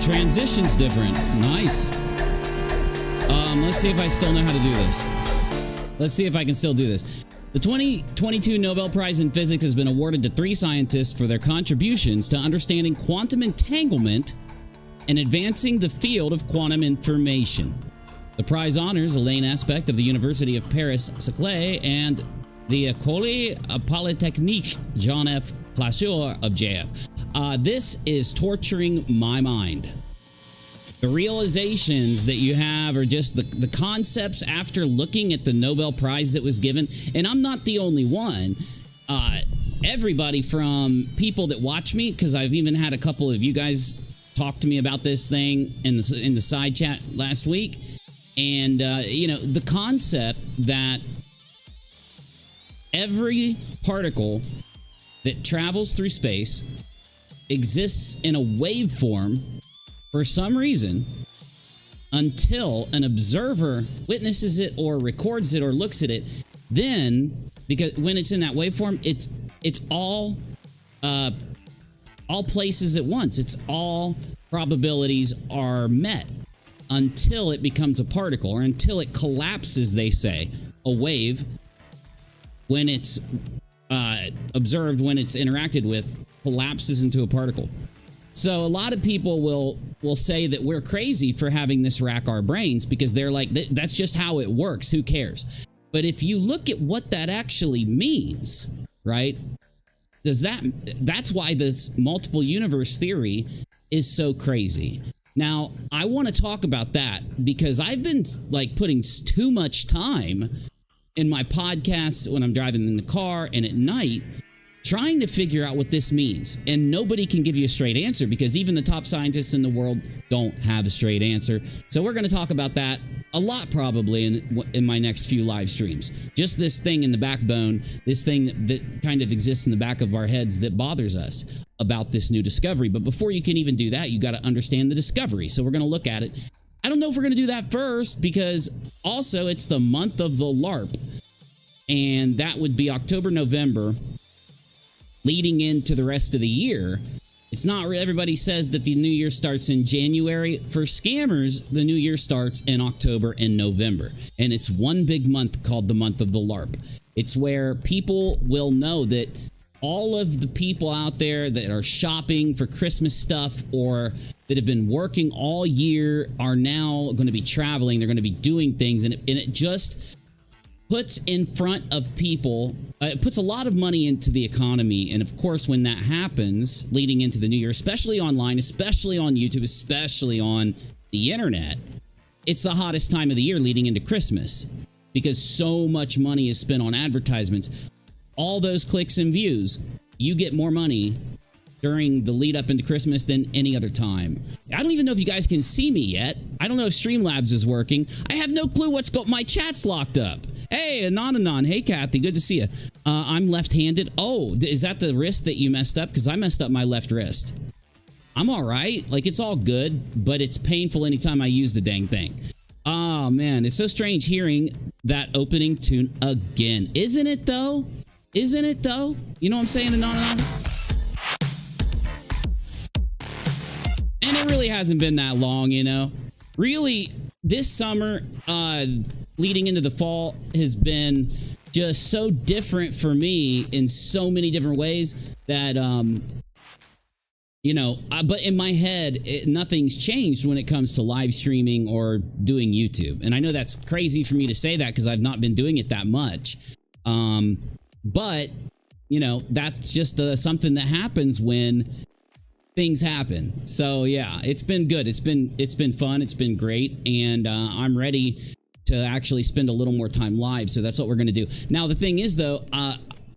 transition's different. Nice. Let's see if I still know how to do this. Let's see if I can still do this. The 2022 Nobel Prize in Physics has been awarded to 3 scientists for their contributions to understanding quantum entanglement and advancing the field of quantum information. The prize honors Elaine Aspect of the University of Paris-Saclay and the École Polytechnique Jean F. Plasseur of JF. This is torturing my mind. The realizations that you have are just the concepts after looking at the Nobel Prize that was given. And I'm not the only one. Everybody from people that watch me, because I've even had a couple of you guys talk to me about this thing in the side chat last week. And, you know, the concept that every particle that travels through space exists in a waveform for some reason until an observer witnesses it or records it or looks at it. Then, because when it's in that waveform, it's all places at once. It's all probabilities are met until it becomes a particle, or until it collapses, they say. A wave, when it's observed, when it's interacted with, collapses into a particle. So a lot of people will say that we're crazy for having this rack our brains, because they're like, that's just how it works. Who cares? But if you look at what that actually means, right? That's why this multiple universe theory is so crazy. Now, I want to talk about that because I've been like putting too much time in my podcasts when I'm driving in the car and at night trying to figure out what this means. And nobody can give you a straight answer, because even the top scientists in the world don't have a straight answer. So we're going to talk about that a lot probably in my next few live streams. Just this thing in the backbone, this thing that kind of exists in the back of our heads that bothers us about this new discovery. But before you can even do that, you got to understand the discovery. So we're going to look at it. I don't know if we're going to do that first, because also it's the month of the LARP. And that would be October, November, leading into the rest of the year. It's not, everybody says that the new year starts in January. For scammers, the new year starts in October and November. And it's one big month called the month of the LARP. It's where people will know that all of the people out there that are shopping for Christmas stuff or that have been working all year are now going to be traveling. They're going to be doing things. And it just puts in front of people, it puts a lot of money into the economy. And of course, when that happens, leading into the new year, especially online, especially on YouTube, especially on the internet, it's the hottest time of the year leading into Christmas, because so much money is spent on advertisements. All those clicks and views, you get more money during the lead up into Christmas than any other time. I don't even know if you guys can see me yet. I don't know if Streamlabs is working. I have no clue what's going on. My chat's locked up. Hey, Anon. Hey, Kathy. Good to see you. I'm left-handed. Oh, is that the wrist that you messed up? Because I messed up my left wrist. I'm all right. Like, it's all good, but it's painful anytime I use the dang thing. Oh, man. It's so strange hearing that opening tune again. Isn't it, though? Isn't it, though? You know what I'm saying, Anon? And it really hasn't been that long, you know? Really, this summer, leading into the fall, has been just so different for me in so many different ways that, you know, but in my head, nothing's changed when it comes to live streaming or doing YouTube. And I know that's crazy for me to say that because I've not been doing it that much. But, you know, that's just something that happens when things happen. So yeah, it's been good. It's been fun. It's been great. And I'm ready to actually spend a little more time live. So that's what we're going to do. Now, the thing is, though,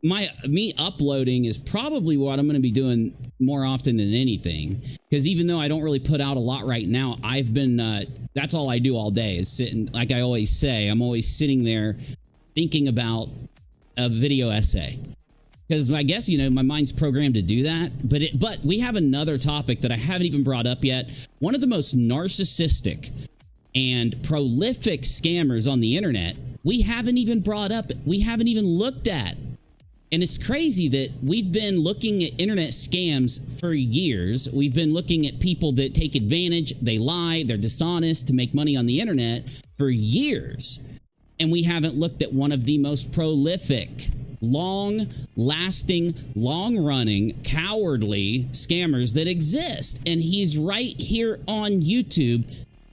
me uploading is probably what I'm going to be doing more often than anything. Because even though I don't really put out a lot right now, I've been, that's all I do all day is sitting, like I always say, I'm always sitting there thinking about a video essay. Because I guess, you know, my mind's programmed to do that. But we have another topic that I haven't even brought up yet. One of the most narcissistic and prolific scammers on the internet, we haven't even brought up, we haven't even looked at. And it's crazy that we've been looking at internet scams for years. We've been looking at people that take advantage, they lie, they're dishonest to make money on the internet for years. And we haven't looked at one of the most prolific, long-lasting, long-running, cowardly scammers that exist. And he's right here on YouTube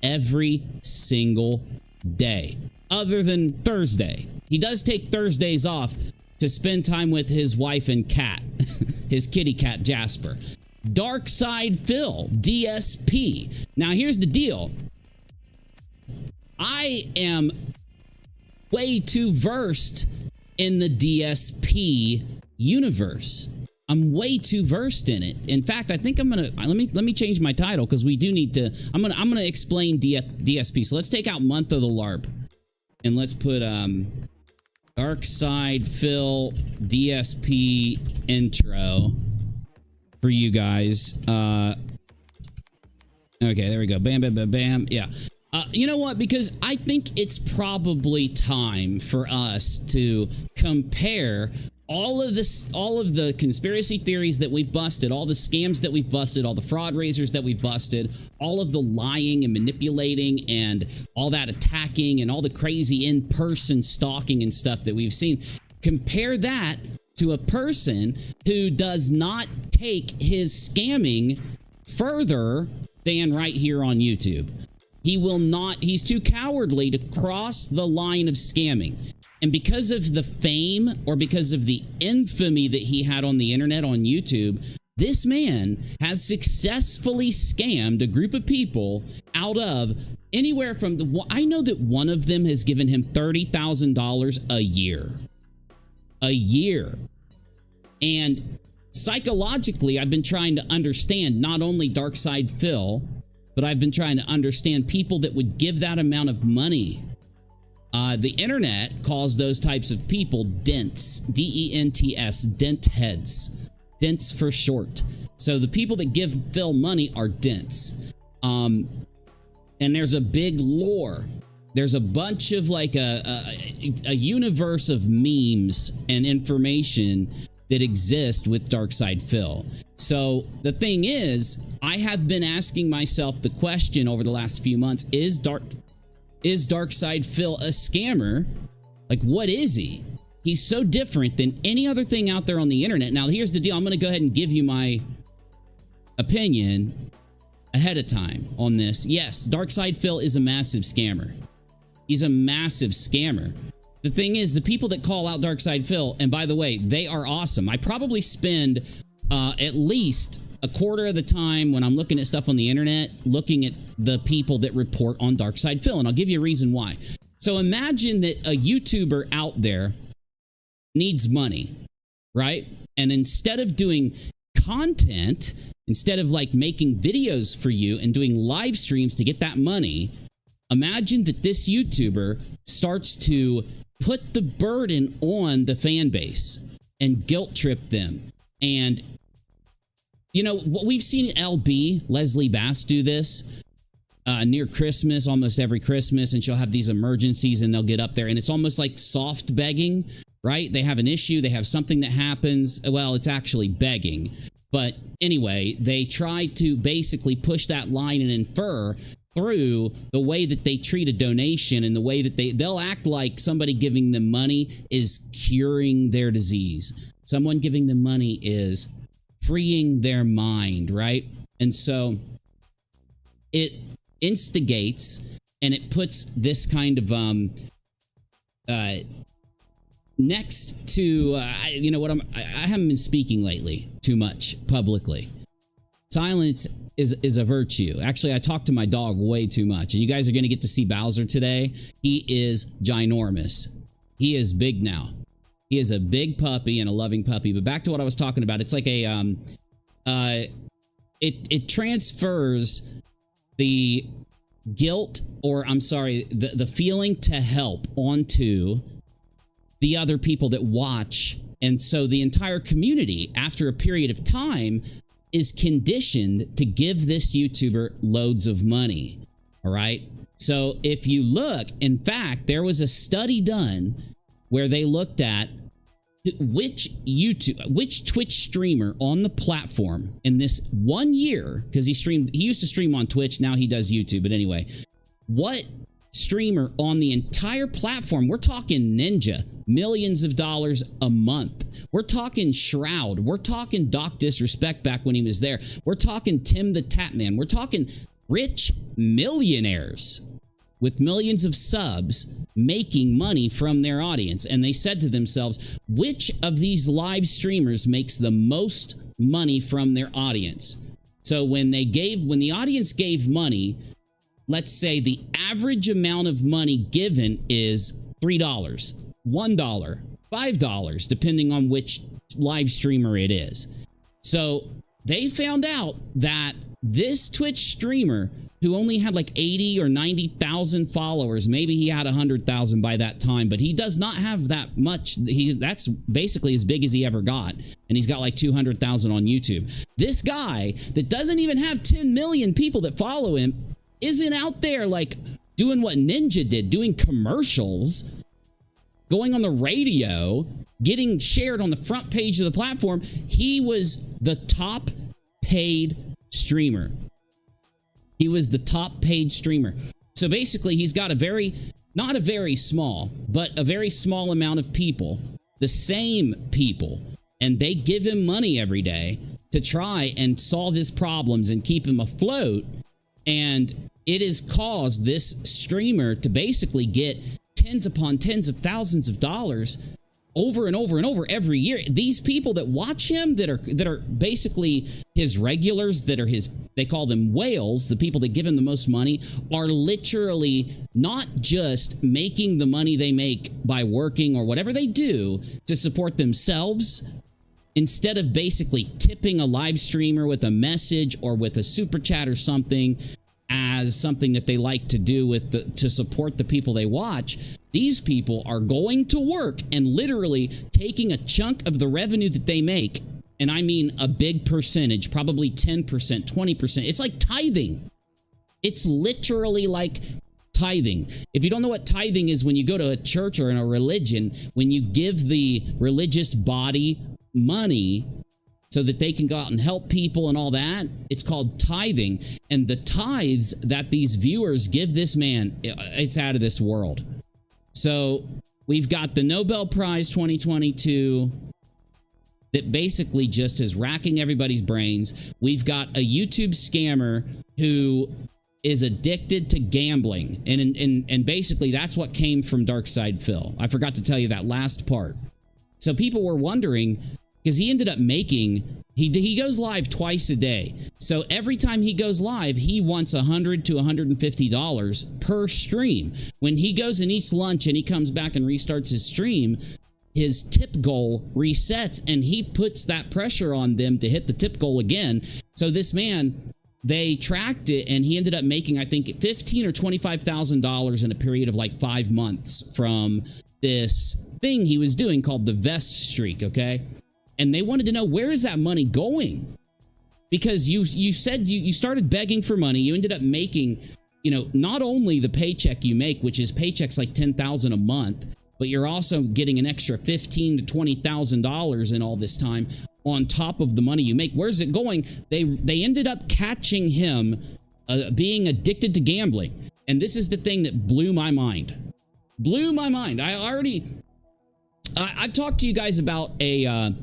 every single day, other than Thursday. He does take Thursdays off to spend time with his wife and cat, his kitty cat Jasper. DARKSYDEPHIL, DSP. Now here's the deal. I am way too versed in the DSP universe. I'm way too versed in it. In fact, I think I'm gonna let me change my title, because we do need to. I'm gonna explain DSP. So let's take out month of the LARP, and let's put DARKSYDEPHIL DSP intro for you guys. Okay, there we go. Bam, bam, bam, bam. Yeah. You know what? Because I think it's probably time for us to compare all of the conspiracy theories that we've busted, all the scams that we've busted, all the fraud raisers that we've busted, all of the lying and manipulating and all that attacking and all the crazy in-person stalking and stuff that we've seen. Compare that to a person who does not take his scamming further than right here on YouTube. He will not, he's too cowardly to cross the line of scamming. And because of the fame, or because of the infamy that he had on the internet on YouTube, this man has successfully scammed a group of people out of anywhere from I know that one of them has given him $30,000 a year. A year. And psychologically, I've been trying to understand not only DARKSYDEPHIL, but I've been trying to understand people that would give that amount of money. The internet calls those types of people dents, D-E-N-T-S, dent heads, dents for short. So the people that give Phil money are dents. And there's a big lore. There's a bunch of like a universe of memes and information that exist with DARKSYDEPHIL. So the thing is, I have been asking myself the question over the last few months, is DARKSYDEPHIL a scammer? Like, what is he? He's so different than any other thing out there on the internet. Now, here's the deal. I'm going to go ahead and give you my opinion ahead of time on this. Yes, DARKSYDEPHIL is a massive scammer. He's a massive scammer. The thing is, the people that call out DARKSYDEPHIL, and by the way, they are awesome. I probably spend at least a quarter of the time when I'm looking at stuff on the internet, looking at the people that report on DARKSYDEPHIL, and I'll give you a reason why. So imagine that a YouTuber out there needs money, right? And instead of doing content, instead of like making videos for you and doing live streams to get that money, imagine that this YouTuber starts to put the burden on the fan base and guilt trip them. And you know, we've seen LB, Leslie Bass, do this near Christmas, almost every Christmas, and she'll have these emergencies and they'll get up there and it's almost like soft begging, right? They have an issue, they have something that happens. Well, it's actually begging. But anyway, they try to basically push that line and infer through the way that they treat a donation and the way that they'll act like somebody giving them money is curing their disease. Someone giving them money is freeing their mind, right? And so it instigates and it puts this kind of next to you know what, I haven't been speaking lately too much publicly. Silence is a virtue. Actually, I talk to my dog way too much, and you guys are going to get to see Bowser today. He is ginormous. He is big now. He is a big puppy and a loving puppy. But back to what I was talking about, it's like a it transfers the guilt, or I'm sorry, the feeling to help onto the other people that watch. And so the entire community, after a period of time, is conditioned to give this YouTuber loads of money. All right. So if you look, in fact, there was a study done where they looked at which Twitch streamer on the platform in this 1 year, because he used to stream on Twitch, now he does YouTube, but anyway, what streamer on the entire platform, we're talking Ninja, millions of dollars a month, we're talking Shroud, we're talking Doc Disrespect back when he was there, we're talking Tim the Tapman, we're talking rich millionaires with millions of subs making money from their audience. And they said to themselves, which of these live streamers makes the most money from their audience? So when the audience gave money, let's say the average amount of money given is $3, $1, $5, depending on which live streamer it is. So they found out that this Twitch streamer, who only had like 80 or 90,000 followers, maybe he had 100,000 by that time, but he does not have that much. That's basically as big as he ever got, and he's got like 200,000 on YouTube. This guy that doesn't even have 10 million people that follow him isn't out there like doing what Ninja did, doing commercials, going on the radio, getting shared on the front page of the platform. He was the top paid streamer. He was the top paid streamer. So basically, he's got not a very small, but a very small amount of people, the same people, and they give him money every day to try and solve his problems and keep him afloat. And it has caused this streamer to basically get tens upon tens of thousands of dollars over and over and over every year. These people that watch him, that are basically his regulars, they call them whales, the people that give him the most money, are literally not just making the money they make by working or whatever they do to support themselves. Instead of basically tipping a live streamer with a message or with a super chat or something as something that they like to do to support the people they watch, these people are going to work and literally taking a chunk of the revenue that they make, and I mean a big percentage, probably 10%, 20%. It's like tithing. It's literally like tithing. If you don't know what tithing is, when you go to a church or in a religion, when you give the religious body money so that they can go out and help people and all that, it's called tithing. And the tithes that these viewers give this man, it's out of this world. So we've got the Nobel Prize 2022 that basically just is racking everybody's brains. We've got a YouTube scammer who is addicted to gambling. And basically that's what came from DARKSYDEPHIL. I forgot to tell you that last part. So people were wondering, because he ended up making, he goes live twice a day. So every time he goes live, he wants $100 to $150 per stream. When he goes and eats lunch and he comes back and restarts his stream, his tip goal resets, and he puts that pressure on them to hit the tip goal again. So this man, they tracked it, and he ended up making, I think, $15,000 or $25,000 in a period of like 5 months from this thing he was doing called the vest streak, okay? And they wanted to know, where is that money going? Because you said you started begging for money. You ended up making, not only the paycheck you make, which is paychecks like $10,000 a month, but you're also getting an extra $15,000 to $20,000 in all this time on top of the money you make. Where's it going? They ended up catching him being addicted to gambling. And this is the thing that blew my mind. Blew my mind. I've talked to you guys about a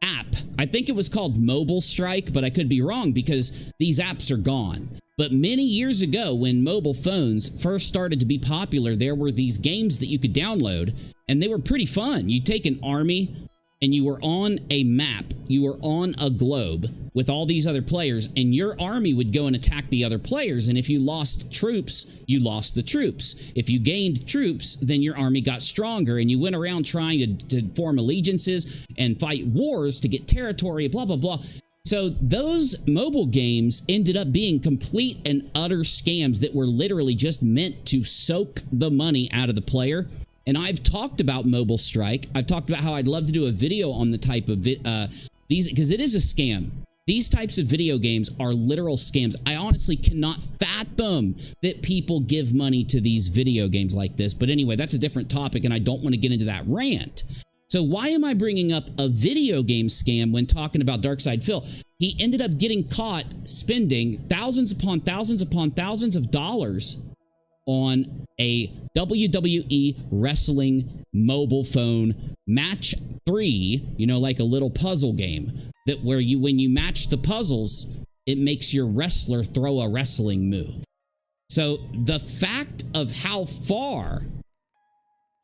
app. I think it was called Mobile Strike, but I could be wrong because these apps are gone. But many years ago, when mobile phones first started to be popular, there were these games that you could download, and they were pretty fun. You'd take an army, and you were on a map. You were on a globe with all these other players, and your army would go and attack the other players. And if you lost troops, you lost the troops. If you gained troops, then your army got stronger, and you went around trying to form allegiances and fight wars to get territory, blah, blah, blah. So those mobile games ended up being complete and utter scams that were literally just meant to soak the money out of the player. And I've talked about Mobile Strike. I've talked about how I'd love to do a video on the type of these, because it is a scam. These types of video games are literal scams. I honestly cannot fathom that people give money to these video games like this. But anyway, that's a different topic, and I don't want to get into that rant. So why am I bringing up a video game scam when talking about DARKSYDEPHIL? He ended up getting caught spending thousands upon thousands upon thousands of dollars on a WWE wrestling mobile phone match 3, you know, like a little puzzle game that where you, when you match the puzzles, it makes your wrestler throw a wrestling move. So the fact of how far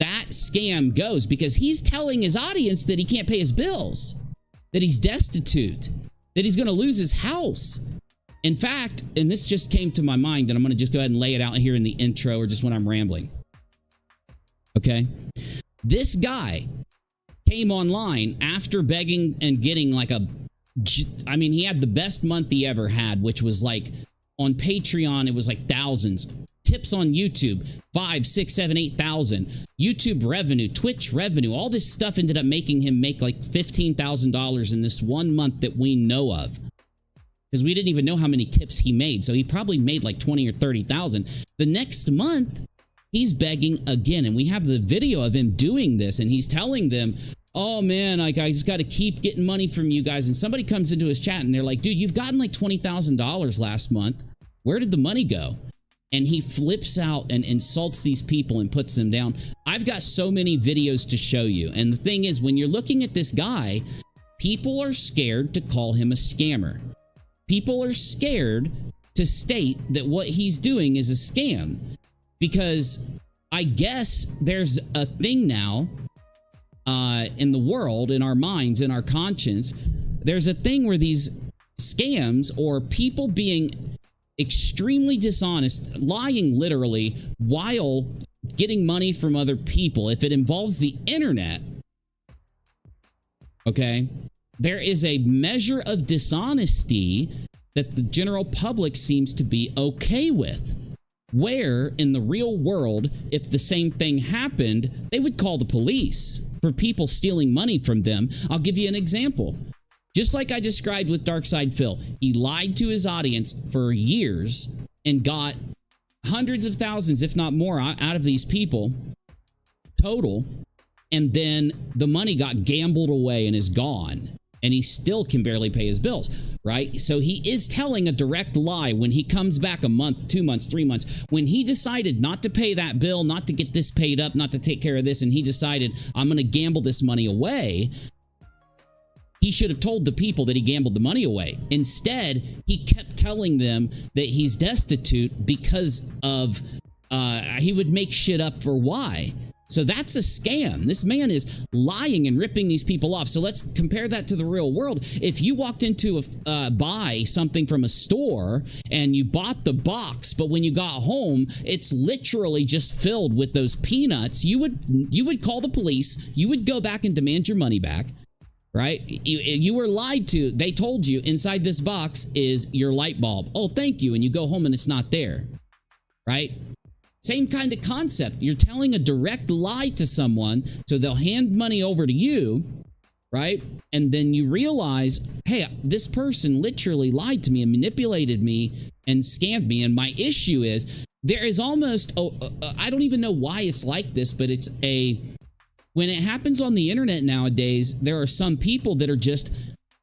that scam goes, because he's telling his audience that he can't pay his bills, that he's destitute, that he's going to lose his house. In fact, and this just came to my mind, and I'm going to just go ahead and lay it out here in the intro or just when I'm rambling. Okay? This guy came online after begging and getting like a, I mean, he had the best month he ever had, which was like on Patreon, it was like thousands. Tips on YouTube, 5, 6, 7, 8,000. YouTube revenue, Twitch revenue, all this stuff ended up making him make like $15,000 in this 1 month that we know of. Because we didn't even know how many tips he made. So he probably made like 20 or 30,000. The next month, he's begging again. And we have the video of him doing this. And he's telling them, oh man, like I just got to keep getting money from you guys. And somebody comes into his chat and they're like, dude, you've gotten like $20,000 last month. Where did the money go? And he flips out and insults these people and puts them down. I've got so many videos to show you. And the thing is, when you're looking at this guy, people are scared to call him a scammer. People are scared to state that what he's doing is a scam. Because I guess there's a thing now in the world, in our minds, in our conscience, there's a thing where these scams or people being extremely dishonest, lying literally while getting money from other people, if it involves the internet, okay, there is a measure of dishonesty that the general public seems to be okay with. Where in the real world, if the same thing happened, they would call the police for people stealing money from them. I'll give you an example. Just like I described with DARKSYDEPHIL, he lied to his audience for years and got hundreds of thousands, if not more, out of these people total. And then the money got gambled away and is gone. And he still can barely pay his bills, right? So he is telling a direct lie when he comes back a month, 2 months, 3 months. When he decided not to pay that bill, not to get this paid up, not to take care of this, and he decided, I'm going to gamble this money away, he should have told the people that he gambled the money away. Instead, he kept telling them that he's destitute because of, he would make shit up for why. So that's a scam. This man is lying and ripping these people off. So let's compare that to the real world. If you walked into buy something from a store and you bought the box, but when you got home, it's literally just filled with those peanuts, you would call the police. You would go back and demand your money back. Right? You were lied to. They told you inside this box is your light bulb. Oh, thank you. And you go home and it's not there. Right? Same kind of concept. You're telling a direct lie to someone so they'll hand money over to you. Right? And then you realize, hey, this person literally lied to me and manipulated me and scammed me. And my issue is there is almost, I don't even know why it's like this, but it's when it happens on the internet nowadays, there are some people that are just,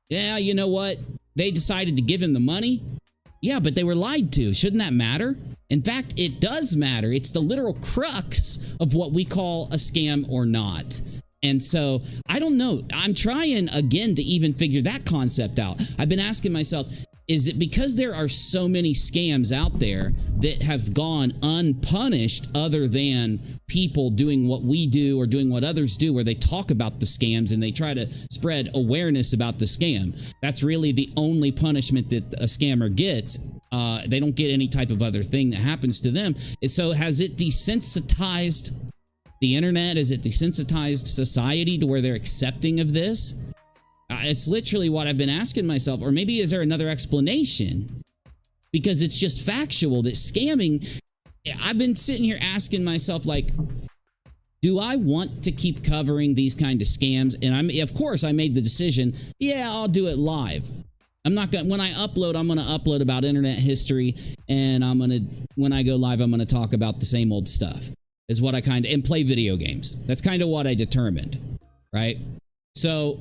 yeah, you know what? They decided to give him the money. Yeah, but they were lied to. Shouldn't that matter? In fact, it does matter. It's the literal crux of what we call a scam or not. And so, I don't know. I'm trying again to even figure that concept out. I've been asking myself, is it because there are so many scams out there that have gone unpunished other than people doing what we do or doing what others do, where they talk about the scams and they try to spread awareness about the scam? That's really the only punishment that a scammer gets. They don't get any type of other thing that happens to them. So has it desensitized the internet? Has it desensitized society to where they're accepting of this? It's literally what I've been asking myself. Or maybe is there another explanation? Because it's just factual that scamming, I've been sitting here asking myself, like, do I want to keep covering these kind of scams? And of course I made the decision, yeah, I'll do it live. I'm not going to, when I upload, I'm going to upload about internet history, and when I go live, I'm going to talk about the same old stuff, is what I and play video games. That's kind of what I determined. right? So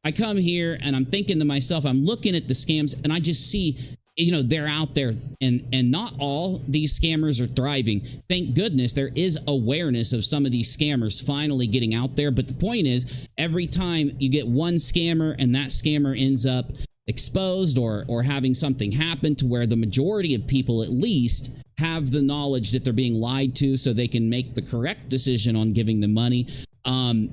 I come here and I'm thinking to myself, I'm looking at the scams and I just see, you know, they're out there, and not all these scammers are thriving. Thank goodness there is awareness of some of these scammers finally getting out there. But the point is, every time you get one scammer and that scammer ends up exposed or having something happen to where the majority of people at least have the knowledge that they're being lied to so they can make the correct decision on giving them money,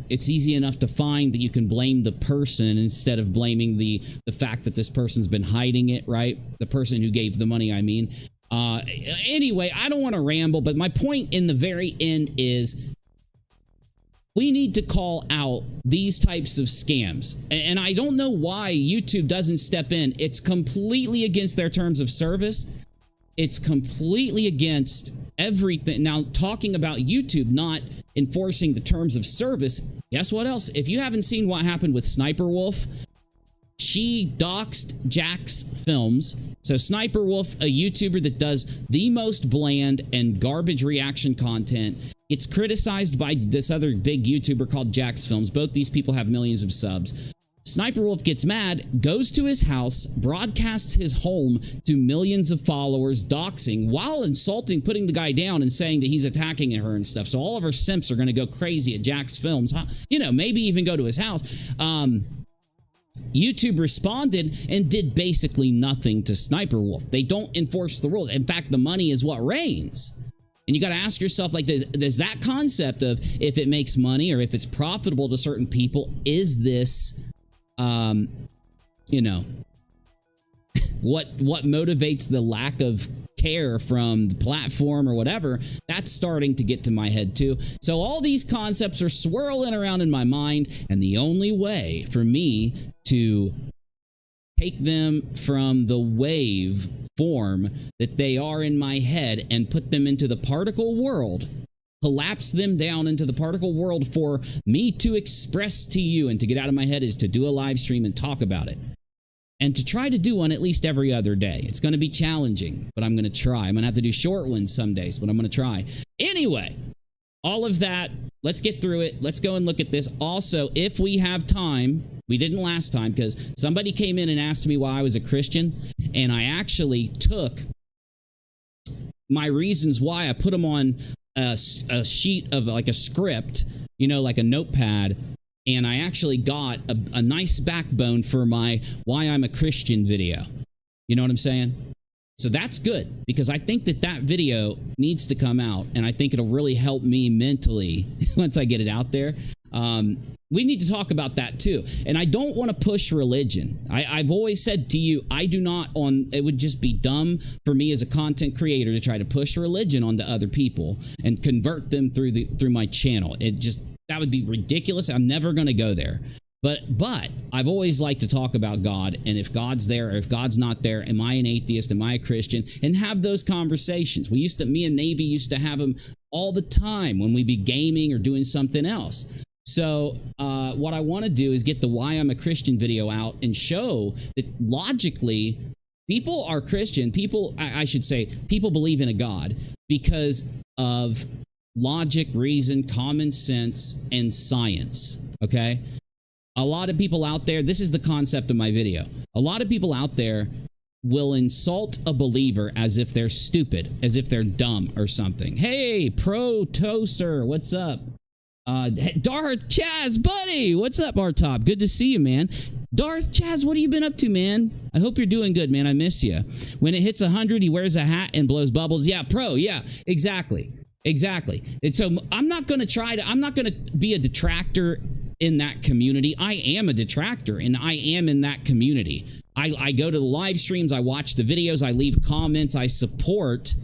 it's easy enough to find that you can blame the person instead of blaming the fact that this person's been hiding it, right? The person who gave the money, I mean. Anyway, I don't want to ramble, but my point in the very end is we need to call out these types of scams. And I don't know why YouTube doesn't step in. It's completely against their terms of service. It's completely against everything. Now, talking about YouTube not enforcing the terms of service, guess what else? If you haven't seen what happened with Sniper Wolf, she doxed Jack's films. So Sniper Wolf, a YouTuber that does the most bland and garbage reaction content, it's criticized by this other big YouTuber called Jack's Films. Both these people have millions of subs. Sniper Wolf gets mad, goes to his house, broadcasts his home to millions of followers, doxing while insulting, putting the guy down and saying that he's attacking her and stuff. So all of our simps are going to go crazy at Jack's Films. You know, maybe even go to his house. YouTube responded and did basically nothing to Sniper Wolf. They don't enforce the rules. In fact, the money is what reigns. And you got to ask yourself, like, does that concept of if it makes money or if it's profitable to certain people, is this... you know, what motivates the lack of care from the platform or whatever? That's starting to get to my head too. So all these concepts are swirling around in my mind, and the only way for me to take them from the wave form that they are in my head and put them into the particle world, collapse them down into the particle world for me to express to you and to get out of my head, is to do a live stream and talk about it. And to try to do one at least every other day. It's going to be challenging, but I'm going to try. I'm going to have to do short ones some days, but I'm going to try. Anyway, all of that, let's get through it. Let's go and look at this. Also, if we have time, we didn't last time because somebody came in and asked me why I was a Christian, and I actually took my reasons why. I put them on a sheet of like a script, you know, like a notepad, and I actually got a nice backbone for my why I'm a Christian video. You know what I'm saying? So that's good, because I think that video needs to come out, and I think it'll really help me mentally once I get it out there. We need to talk about that too. And I don't want to push religion. I've always said to you, I do not it would just be dumb for me as a content creator to try to push religion onto other people and convert them through my channel. That would be ridiculous. I'm never going to go there. But I've always liked to talk about God, and if God's there or if God's not there, am I an atheist, am I a Christian, and have those conversations. Me and Navy used to have them all the time when we'd be gaming or doing something else. So what I want to do is get the why I'm a Christian video out and show that logically people are Christian. I should say people believe in a God because of logic, reason, common sense, and science. Okay? A lot of people out there, this is the concept of my video. A lot of people out there will insult a believer as if they're stupid, as if they're dumb or something. Hey, Pro Toaster, what's up? Darth Chaz, buddy, what's up, R-Top? Good to see you, man. Darth Chaz, what have you been up to, man? I hope you're doing good, man. I miss you. When it hits 100, he wears a hat and blows bubbles. Yeah, Pro, yeah, exactly. And so I'm not going to be a detractor in that community. I am a detractor, and I am in that community. I go to the live streams, I watch the videos, I leave comments, I support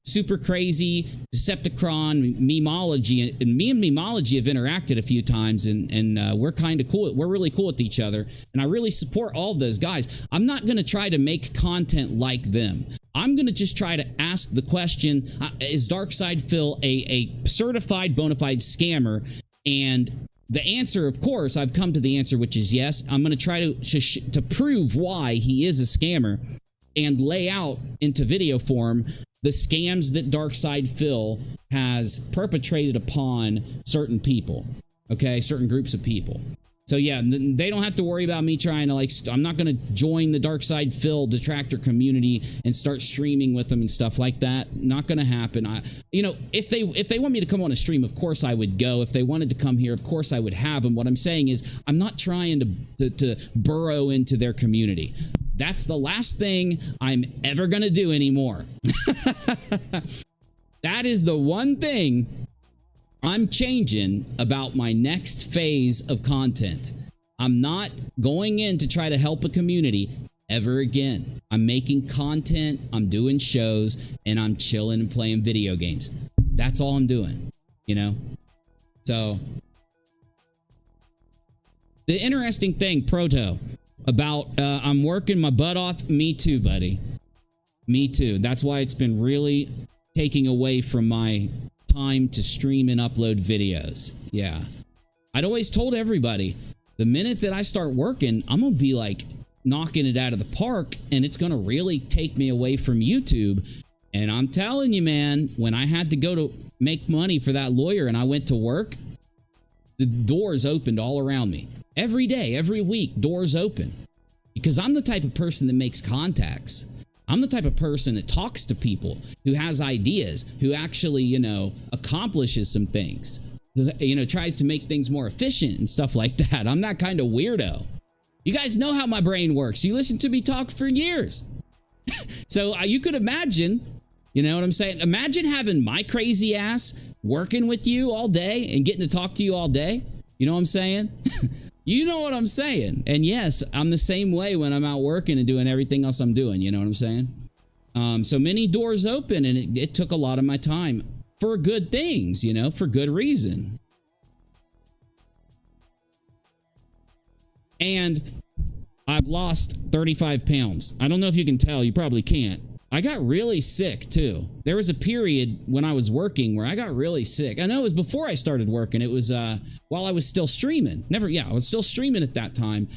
Super Crazy, Decepticon, Memology, and me and Memology have interacted a few times, and we're kind of cool. We're really cool with each other, and I really support all of those guys. I'm not going to try to make content like them. I'm going to just try to ask the question, is DARKSYDEPHIL a certified bona fide scammer? And the answer, of course, I've come to the answer, which is yes. I'm going to try to prove why he is a scammer and lay out into video form the scams that DARKSYDEPHIL has perpetrated upon certain people. Okay, certain groups of people. So yeah, they don't have to worry about me trying to like, I'm not going to join the DARKSYDEPHIL detractor community and start streaming with them and stuff like that. Not going to happen. You know, if they want me to come on a stream, of course I would go. If they wanted to come here, of course I would have them. What I'm saying is I'm not trying to burrow into their community. That's the last thing I'm ever going to do anymore. That is the one thing I'm changing about my next phase of content. I'm not going in to try to help a community ever again. I'm making content, I'm doing shows, and I'm chilling and playing video games. That's all I'm doing, you know? So, the interesting thing, Proto, about I'm working my butt off, me too, buddy. Me too. That's why it's been really taking away from my time to stream and upload videos. Yeah. I'd always told everybody, the minute that I start working, I'm gonna be like knocking it out of the park, and it's gonna really take me away from YouTube. And I'm telling you, man, when I had to go to make money for that lawyer and I went to work, the doors opened all around me. Every day, every week, doors open. Because I'm the type of person that makes contacts. I'm the type of person that talks to people, who has ideas, who actually, you know, accomplishes some things, who, you know, tries to make things more efficient and stuff like that. I'm that kind of weirdo. You guys know how my brain works. You listen to me talk for years. So you could imagine, you know what I'm saying? Imagine having my crazy ass working with you all day and getting to talk to you all day. You know what I'm saying? You know what I'm saying. And yes, I'm the same way when I'm out working and doing everything else I'm doing. You know what I'm saying? So many doors open, and it took a lot of my time for good things, you know, for good reason. And I've lost 35 pounds. I don't know if you can tell. You probably can't. I got really sick too. There was a period when I was working where I got really sick. I know it was before I started working. It was while I was still streaming. I was still streaming at that time.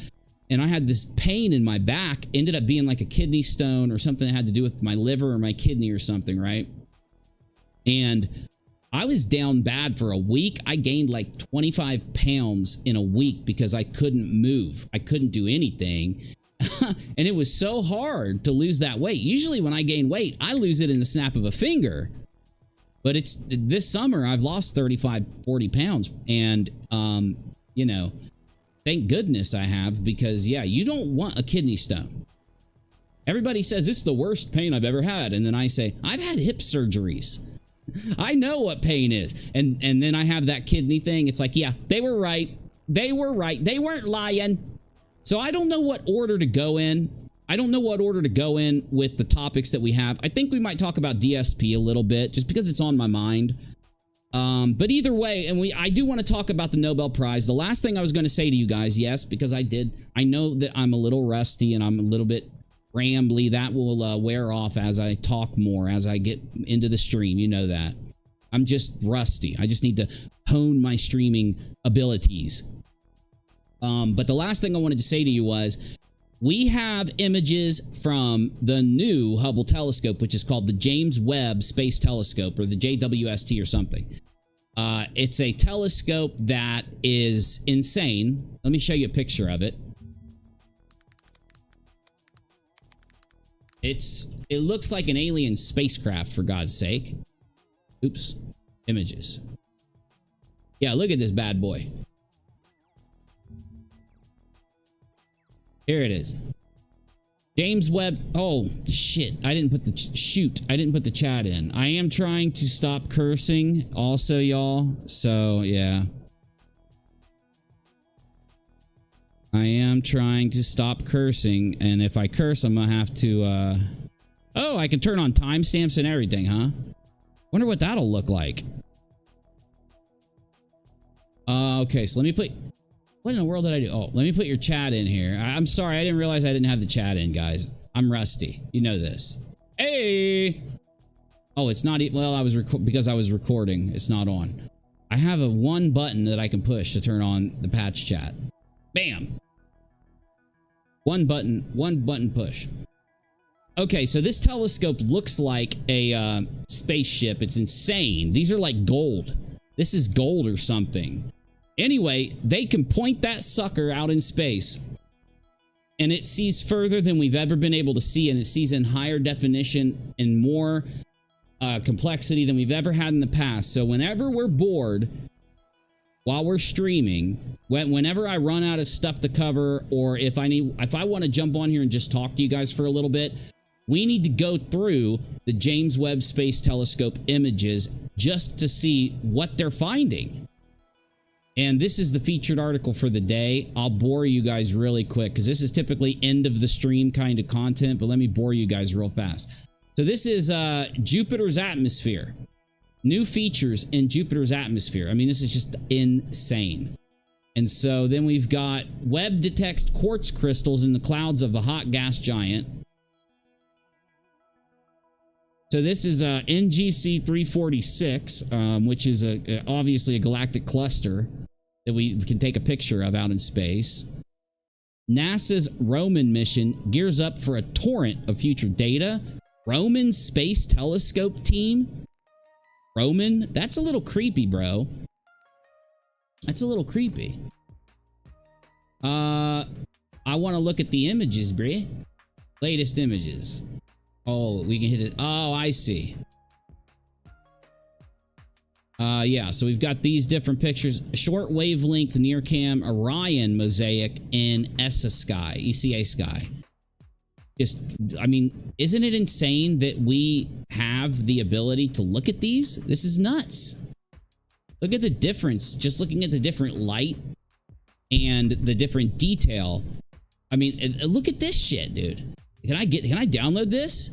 And I had this pain in my back. Ended up being like a kidney stone or something that had to do with my liver or my kidney or something, right? And I was down bad for a week. I gained like 25 pounds in a week because I couldn't move. I couldn't do anything. And it was so hard to lose that weight. Usually when I gain weight, I lose it in the snap of a finger. But it's this summer, I've lost 35, 40 pounds. And, you know, thank goodness I have, because, yeah, you don't want a kidney stone. Everybody says it's the worst pain I've ever had. And then I say, I've had hip surgeries. I know what pain is. And then I have that kidney thing. It's like, yeah, they were right. They were right. They weren't lying. So I don't know what order to go in. I don't know what order to go in with the topics that we have. I think we might talk about DSP a little bit, just because it's on my mind. But either way, and I do want to talk about the Nobel Prize. The last thing I was going to say to you guys, yes, because I know that I'm a little rusty and I'm a little bit rambly. That will wear off as I talk more, as I get into the stream. You know that. I'm just rusty. I just need to hone my streaming abilities. But the last thing I wanted to say to you was, we have images from the new Hubble telescope, which is called the James Webb Space Telescope, or the JWST or something. It's a telescope that is insane. Let me show you a picture of it. It looks like an alien spacecraft, for God's sake. Oops. Images. Yeah, look at this bad boy. Here it is. James Webb. Oh, shit. I didn't put I didn't put the chat in. I am trying to stop cursing also, y'all. So, yeah. I am trying to stop cursing. And if I curse, I'm going to have to... Oh, I can turn on timestamps and everything, huh? Wonder what that'll look like. Okay, so let me put... What in the world did I do? Oh, let me put your chat in here. I'm sorry, I didn't realize I didn't have the chat in, guys. I'm rusty. You know this. Hey! Oh, it's not... Well, because I was recording. It's not on. I have one button that I can push to turn on the patch chat. Bam! One button push. Okay, so this telescope looks like a spaceship. It's insane. These are like gold. This is gold or something. Anyway, they can point that sucker out in space, and it sees further than we've ever been able to see, and it sees in higher definition and more complexity than we've ever had in the past. So whenever we're bored while we're streaming, whenever I run out of stuff to cover, or if I want to jump on here and just talk to you guys for a little bit, we need to go through the James Webb Space Telescope images just to see what they're finding. And this is the featured article for the day. I'll bore you guys really quick because this is typically end of the stream kind of content, but let me bore you guys real fast. So this is Jupiter's atmosphere. New features in Jupiter's atmosphere. I mean, this is just insane. And so then we've got Webb detects quartz crystals in the clouds of a hot gas giant. So this is NGC 346, which is obviously a galactic cluster that we can take a picture of out in space. NASA's Roman mission gears up for a torrent of future data. Roman Space Telescope team? Roman? That's a little creepy, bro. That's a little creepy. I want to look at the images, Brie. Latest images. Oh, we can hit it. Oh, I see. Yeah, so we've got these different pictures. Short wavelength near-cam Orion mosaic in ESA sky. Just, I mean, isn't it insane that we have the ability to look at these? This is nuts. Look at the difference. Just looking at the different light and the different detail. I mean, look at this shit, dude. Can I download this?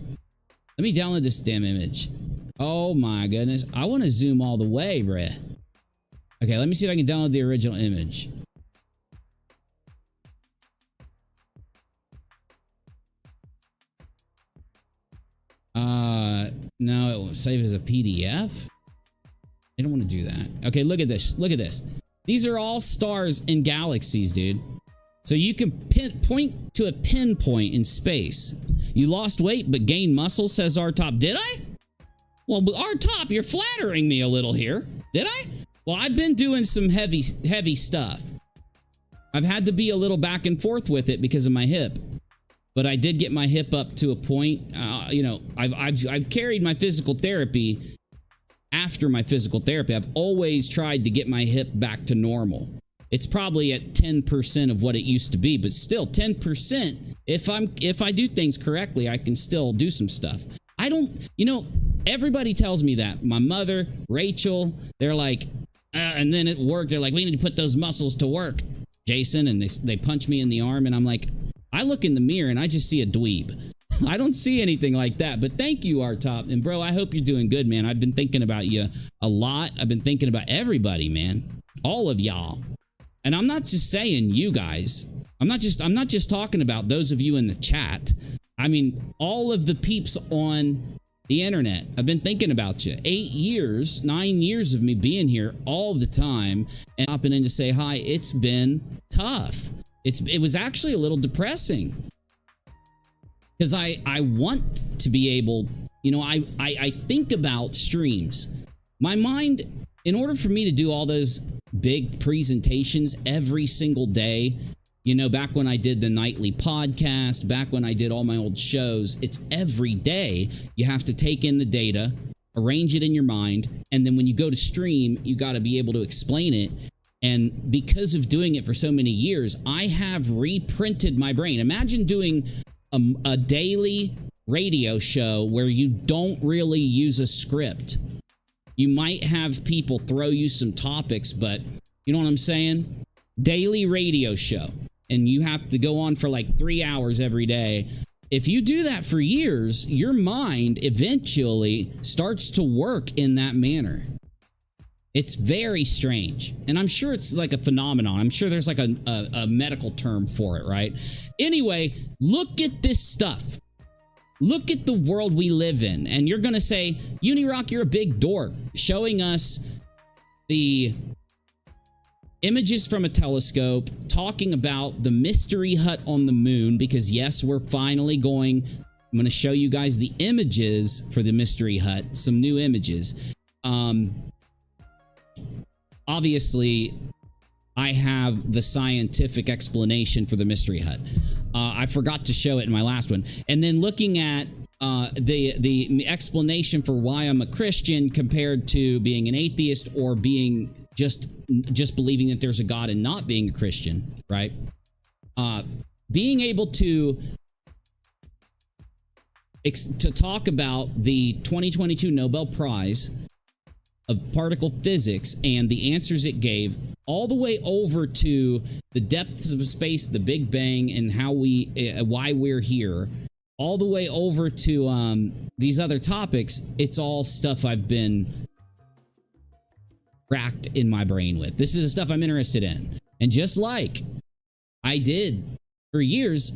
Let me download this damn image. Oh my goodness. I want to zoom all the way, bruh. Okay, let me see if I can download the original image. No, it won't save as a PDF. I don't want to do that. Okay, look at this. Look at this. These are all stars in galaxies, dude. So you can point to a pinpoint in space. You lost weight but gained muscle, says R-Top. Did I? Well, R-Top, you're flattering me a little here. Did I? Well, I've been doing some heavy stuff. I've had to be a little back and forth with it because of my hip. But I did get my hip up to a point. You know, I've carried my physical therapy. After my physical therapy, I've always tried to get my hip back to normal. It's probably at 10% of what it used to be, but still 10%. If I do things correctly, I can still do some stuff. I don't, you know, everybody tells me that. My mother, Rachel, they're like, and then at work, they're like, we need to put those muscles to work, Jason, and they punch me in the arm, and I'm like, I look in the mirror and I just see a dweeb. I don't see anything like that, but thank you, R-Top. And bro, I hope you're doing good, man. I've been thinking about you a lot. I've been thinking about everybody, man. All of y'all. And I'm not just saying you guys. I'm not just talking about those of you in the chat. I mean, all of the peeps on the internet. I've been thinking about you. 8 years, 9 years of me being here all the time and hopping in to say hi. It's been tough. It was actually a little depressing. Because I want to be able, you know, I think about streams. My mind, in order for me to do all those big presentations every single day, you know, back when I did the nightly podcast, back when I did all my old shows, it's every day you have to take in the data, arrange it in your mind, and then when you go to stream, you got to be able to explain it. And because of doing it for so many years, I have reprinted my brain. Imagine doing a daily radio show where you don't really use a script. You might have people throw you some topics, but you know what I'm saying? Daily radio show. And you have to go on for like 3 hours every day. If you do that for years, your mind eventually starts to work in that manner. It's very strange. And I'm sure it's like a phenomenon. I'm sure there's like a medical term for it, right? Anyway, look at this stuff. Look at the world we live in. And you're going to say, UNIRock, you're a big dork. Showing us the images from a telescope, talking about the mystery hut on the moon, because yes, we're finally going. I'm going to show you guys the images for the mystery hut, some new images. Obviously, I have the scientific explanation for the mystery hut. I forgot to show it in my last one. And then looking at the explanation for why I'm a Christian compared to being an atheist or being just believing that there's a God and not being a Christian, right? Being able to talk about the 2022 Nobel Prize of particle physics and the answers it gave, all the way over to the depths of space, the Big Bang, and how why we're here, all the way over to these other topics. It's all stuff I've been racked in my brain with. This is the stuff I'm interested in. And just like I did for years,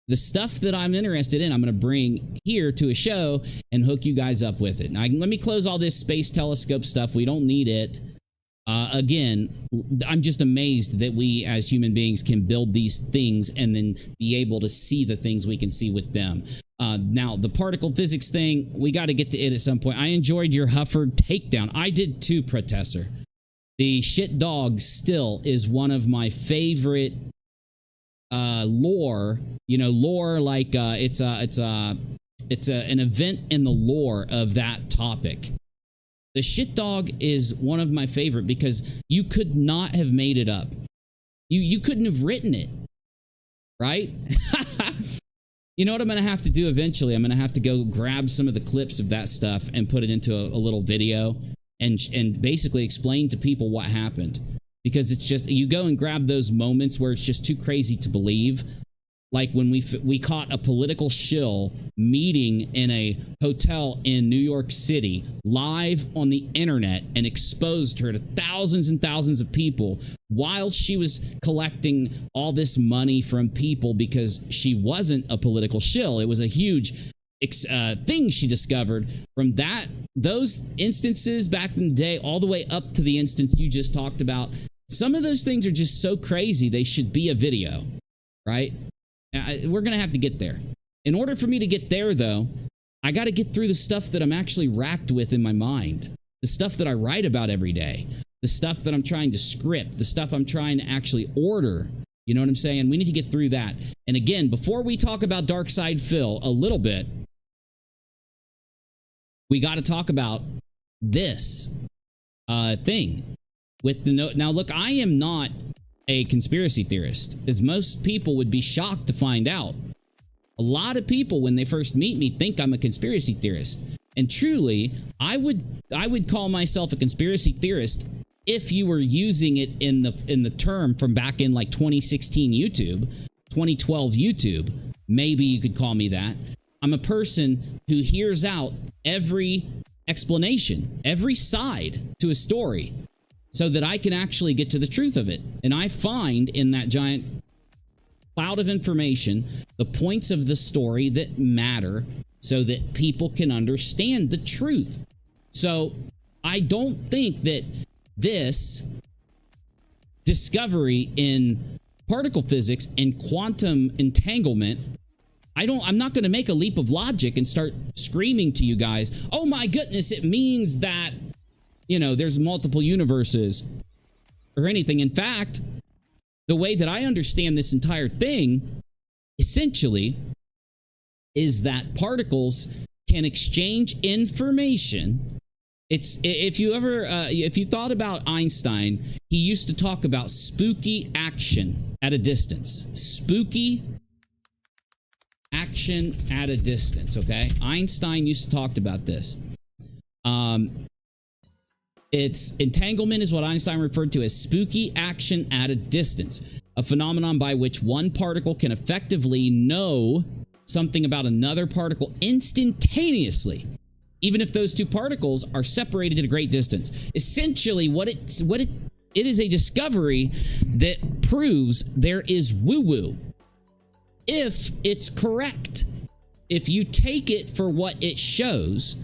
the stuff that I'm interested in, I'm going to bring here to a show and hook you guys up with it. Now, let me close all this space telescope stuff. We don't need it. Again, I'm just amazed that we as human beings can build these things and then be able to see the things we can see with them. Now, the particle physics thing, we got to get to it at some point. I enjoyed your Hufford takedown. I did too, Protessor. The shit dog still is one of my favorite lore. You know, lore like it's an event in the lore of that topic. The shit dog is one of my favorite because you could not have made it up. You couldn't have written it, right? You know what I'm going to have to do eventually? I'm going to have to go grab some of the clips of that stuff and put it into a little video and basically explain to people what happened. Because it's just, you go and grab those moments where it's just too crazy to believe. Like when we caught a political shill meeting in a hotel in New York City live on the internet and exposed her to thousands and thousands of people while she was collecting all this money from people because she wasn't a political shill. It was a huge thing she discovered from those instances back in the day all the way up to the instance you just talked about. Some of those things are just so crazy they should be a video, right? We're going to have to get there. In order for me to get there, though, I got to get through the stuff that I'm actually racked with in my mind. The stuff that I write about every day. The stuff that I'm trying to script. The stuff I'm trying to actually order. You know what I'm saying? We need to get through that. And again, before we talk about DARKSYDEPHIL a little bit, we got to talk about this thing. With the now, look, I am not a conspiracy theorist, as most people would be shocked to find out. A lot of people, when they first meet me, think I'm a conspiracy theorist. And truly, I would call myself a conspiracy theorist if you were using it in the term from back in like 2016 YouTube, 2012 YouTube. Maybe you could call me that. I'm a person who hears out every explanation, every side to a story, so that I can actually get to the truth of it. And I find in that giant cloud of information the points of the story that matter so that people can understand the truth. So I don't think that this discovery in particle physics and quantum entanglement, I'm not going to make a leap of logic and start screaming to you guys, oh my goodness, it means that, you know, there's multiple universes or anything. In fact, the way that I understand this entire thing, essentially, is that particles can exchange information. It's, if you thought about Einstein, he used to talk about spooky action at a distance. Spooky action at a distance, okay? Einstein used to talk about this. It's entanglement is what Einstein referred to as spooky action at a distance, a phenomenon by which one particle can effectively know something about another particle instantaneously, even if those two particles are separated at a great distance. Essentially, it is a discovery that proves there is woo-woo. If it's correct, if you take it for what it shows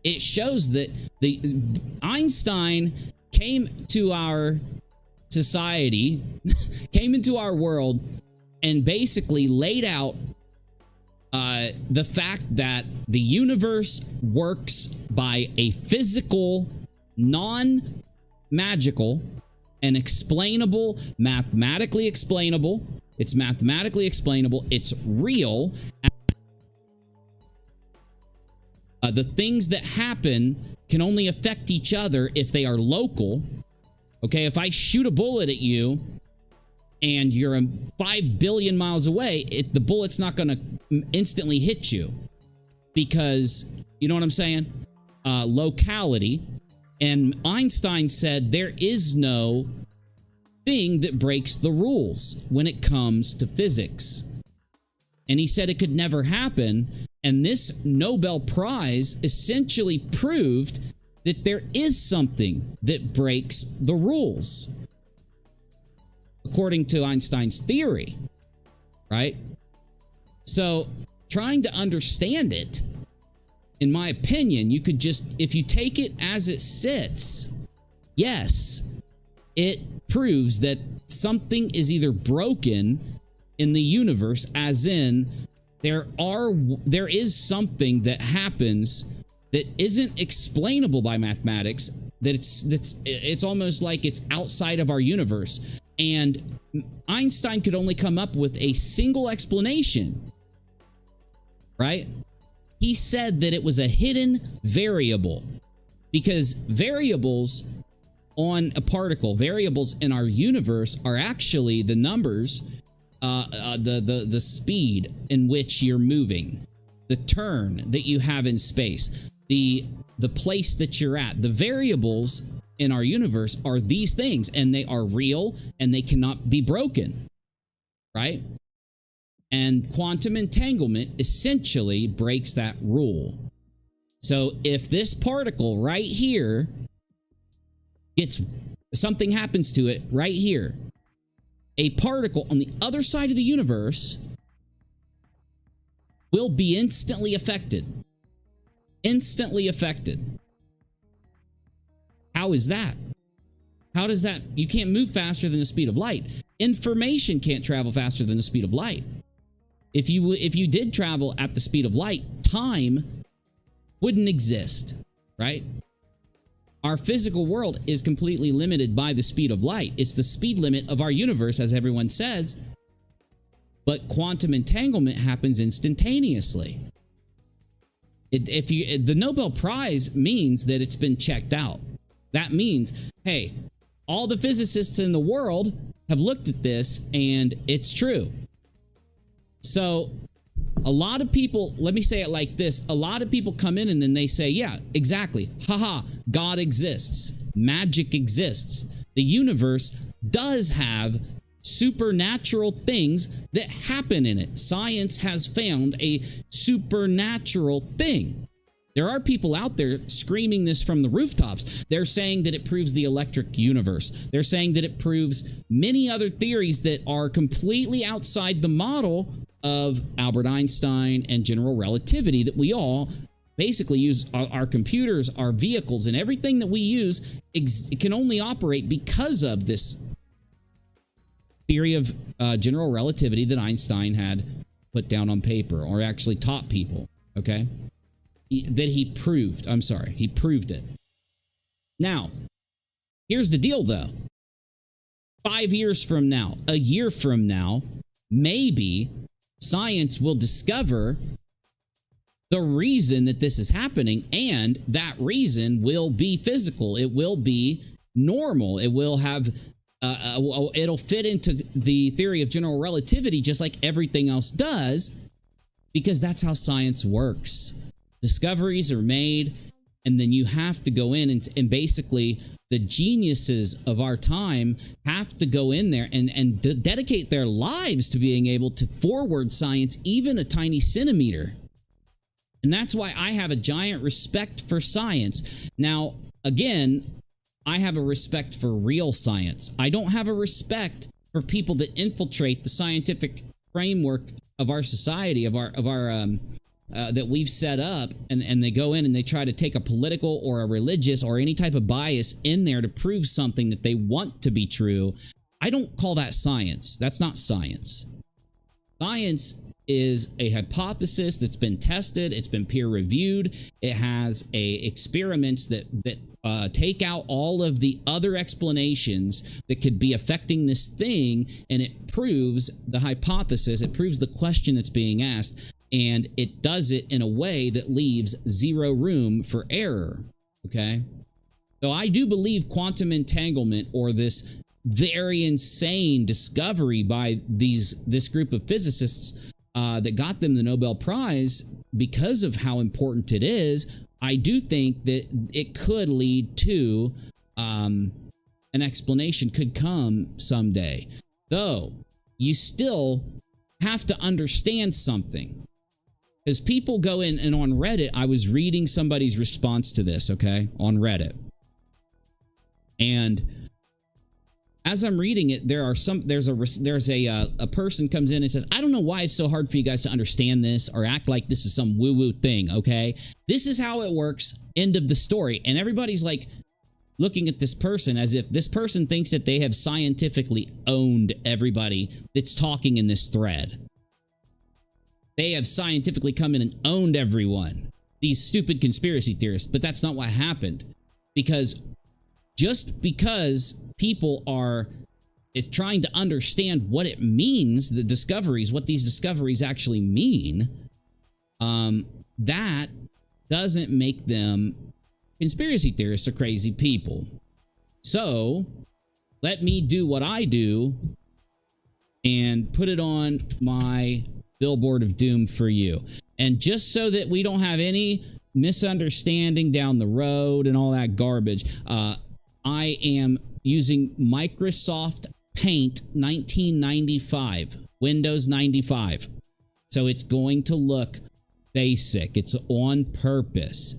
that Einstein came to our society, came into our world, and basically laid out the fact that the universe works by a physical, non-magical and explainable, mathematically explainable. It's mathematically explainable. It's real. The things that happen can only affect each other if they are local. Okay, if I shoot a bullet at you and you're 5 billion miles away, the bullet's not going to instantly hit you because, you know what I'm saying? Locality. And Einstein said there is no thing that breaks the rules when it comes to physics. And he said it could never happen. And this Nobel Prize essentially proved that there is something that breaks the rules, according to Einstein's theory, right? So trying to understand it, in my opinion, you could just, if you take it as it sits, yes, it proves that something is either broken in the universe, as in there is something that happens that isn't explainable by mathematics, that it's almost like it's outside of our universe. And Einstein could only come up with a single explanation, right? He said that it was a hidden variable, because variables on a particle, variables in our universe, are actually the numbers, the speed in which you're moving, the turn that you have in space, the place that you're at. The variables in our universe are these things, and they are real and they cannot be broken, right? And quantum entanglement essentially breaks that rule. So if this particle right here something happens to it right here, a particle on the other side of the universe will be instantly affected. Instantly affected. How is that? How does that? You can't move faster than the speed of light. Information can't travel faster than the speed of light. If you did travel at the speed of light, time wouldn't exist, right? Our physical world is completely limited by the speed of light. It's the speed limit of our universe, as everyone says. But quantum entanglement happens instantaneously. The Nobel Prize means that it's been checked out. That means, hey, all the physicists in the world have looked at this and it's true. So a lot of people, let me say it like this, a lot of people come in and then they say, yeah, exactly, haha, God exists, magic exists. The universe does have supernatural things that happen in it. Science has found a supernatural thing. There are people out there screaming this from the rooftops. They're saying that it proves the electric universe. They're saying that it proves many other theories that are completely outside the model of Albert Einstein and general relativity that we all basically use. Our computers, our vehicles, and everything that we use can only operate because of this theory of general relativity that Einstein had put down on paper, or actually taught people, okay? That he proved. I'm sorry, he proved it. Now, here's the deal though. 5 years from now, a year from now, maybe science will discover the reason that this is happening, and that reason will be physical. It will be normal. It will have it'll fit into the theory of general relativity just like everything else does, because that's how science works. Discoveries are made, and then you have to go in and basically the geniuses of our time have to go in there and dedicate their lives to being able to forward science even a tiny centimeter. And that's why I have a giant respect for science. Now, again, I have a respect for real science. I don't have a respect for people that infiltrate the scientific framework of our society, of our that we've set up, and they go in and they try to take a political or a religious or any type of bias in there to prove something that they want to be true. I don't call that science. That's not science. Science is a hypothesis that's been tested, it's been peer reviewed, it has experiments that take out all of the other explanations that could be affecting this thing, and it proves the hypothesis, it proves the question that's being asked, and it does it in a way that leaves zero room for error. Okay, so I do believe quantum entanglement, or this very insane discovery by this group of physicists that got them the Nobel Prize because of how important it is. I do think that it could lead to an explanation could come someday. Though, you still have to understand something. Because people go in, and on Reddit, I was reading somebody's response to this, okay, on Reddit. And as I'm reading it, there's a person comes in and says, I don't know why it's so hard for you guys to understand this or act like this is some woo-woo thing, okay? This is how it works, end of the story. And everybody's like looking at this person as if this person thinks that they have scientifically owned everybody that's talking in this thread. They have scientifically come in and owned everyone, these stupid conspiracy theorists. But that's not what happened. Because just because people is trying to understand what it means, the discoveries, what these discoveries actually mean, that doesn't make them conspiracy theorists or crazy people. So let me do what I do and put it on my billboard of doom for you. And just so that we don't have any misunderstanding down the road and all that garbage, I am using Microsoft Paint 1995, Windows 95. So it's going to look basic. It's on purpose.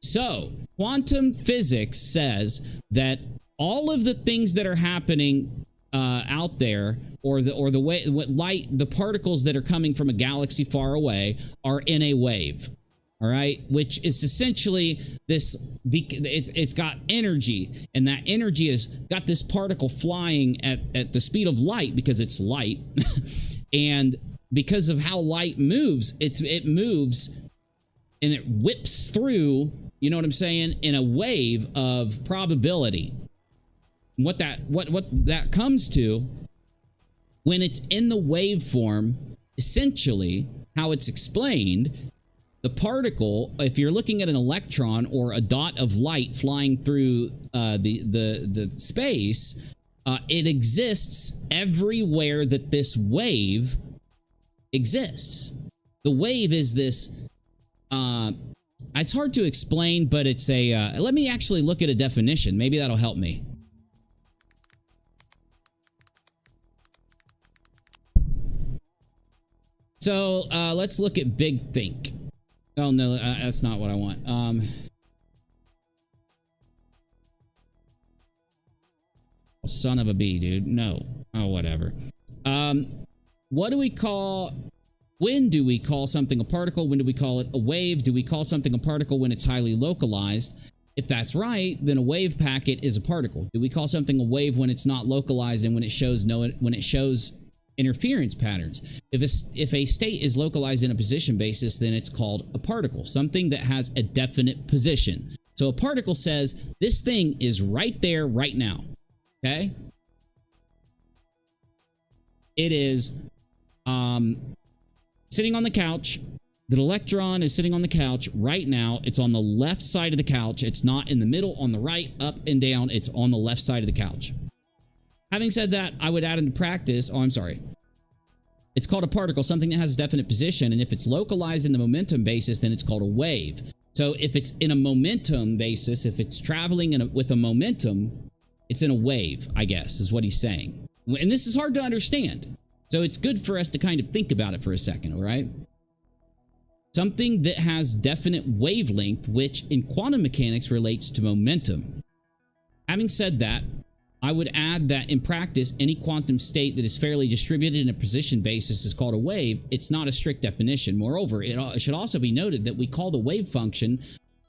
So quantum physics says that all of the things that are happening out there, or the way what light, the particles that are coming from a galaxy far away, are in a wave. All right, which is essentially this, it's got energy, and that energy has got this particle flying at the speed of light because it's light. And because of how light moves, it moves and it whips through, you know what I'm saying, in a wave of probability. What that comes to, when it's in the waveform, essentially how it's explained, the particle, if you're looking at an electron or a dot of light flying through the space, it exists everywhere that this wave exists. The wave is this, it's hard to explain, but it's a, let me actually look at a definition. Maybe that'll help me. So let's look at Big Think. Oh, no, that's not what I want. Son of a bee, dude. No. Oh, whatever. What do we call... When do we call something a particle? When do we call it a wave? Do we call something a particle when it's highly localized? If that's right, then a wave packet is a particle. Do we call something a wave when it's not localized and when it shows interference patterns? If a state is localized in a position basis, then it's called a particle, something that has a definite position. So a particle says this thing is right there right now. Okay? It is sitting on the couch. The electron is sitting on the couch right now. It's on the left side of the couch. It's not in the middle, on the right, up and down. It's on the left side of the couch. Having said that, I would add into practice, oh, I'm sorry. It's called a particle, something that has a definite position, and if it's localized in the momentum basis, then it's called a wave. So if it's in a momentum basis, if it's traveling with a momentum, it's in a wave, I guess, is what he's saying. And this is hard to understand. So it's good for us to kind of think about it for a second, all right? Something that has definite wavelength, which in quantum mechanics relates to momentum. Having said that, I would add that in practice, any quantum state that is fairly distributed in a position basis is called a wave. It's not a strict definition. Moreover, it should also be noted that we call the wave function,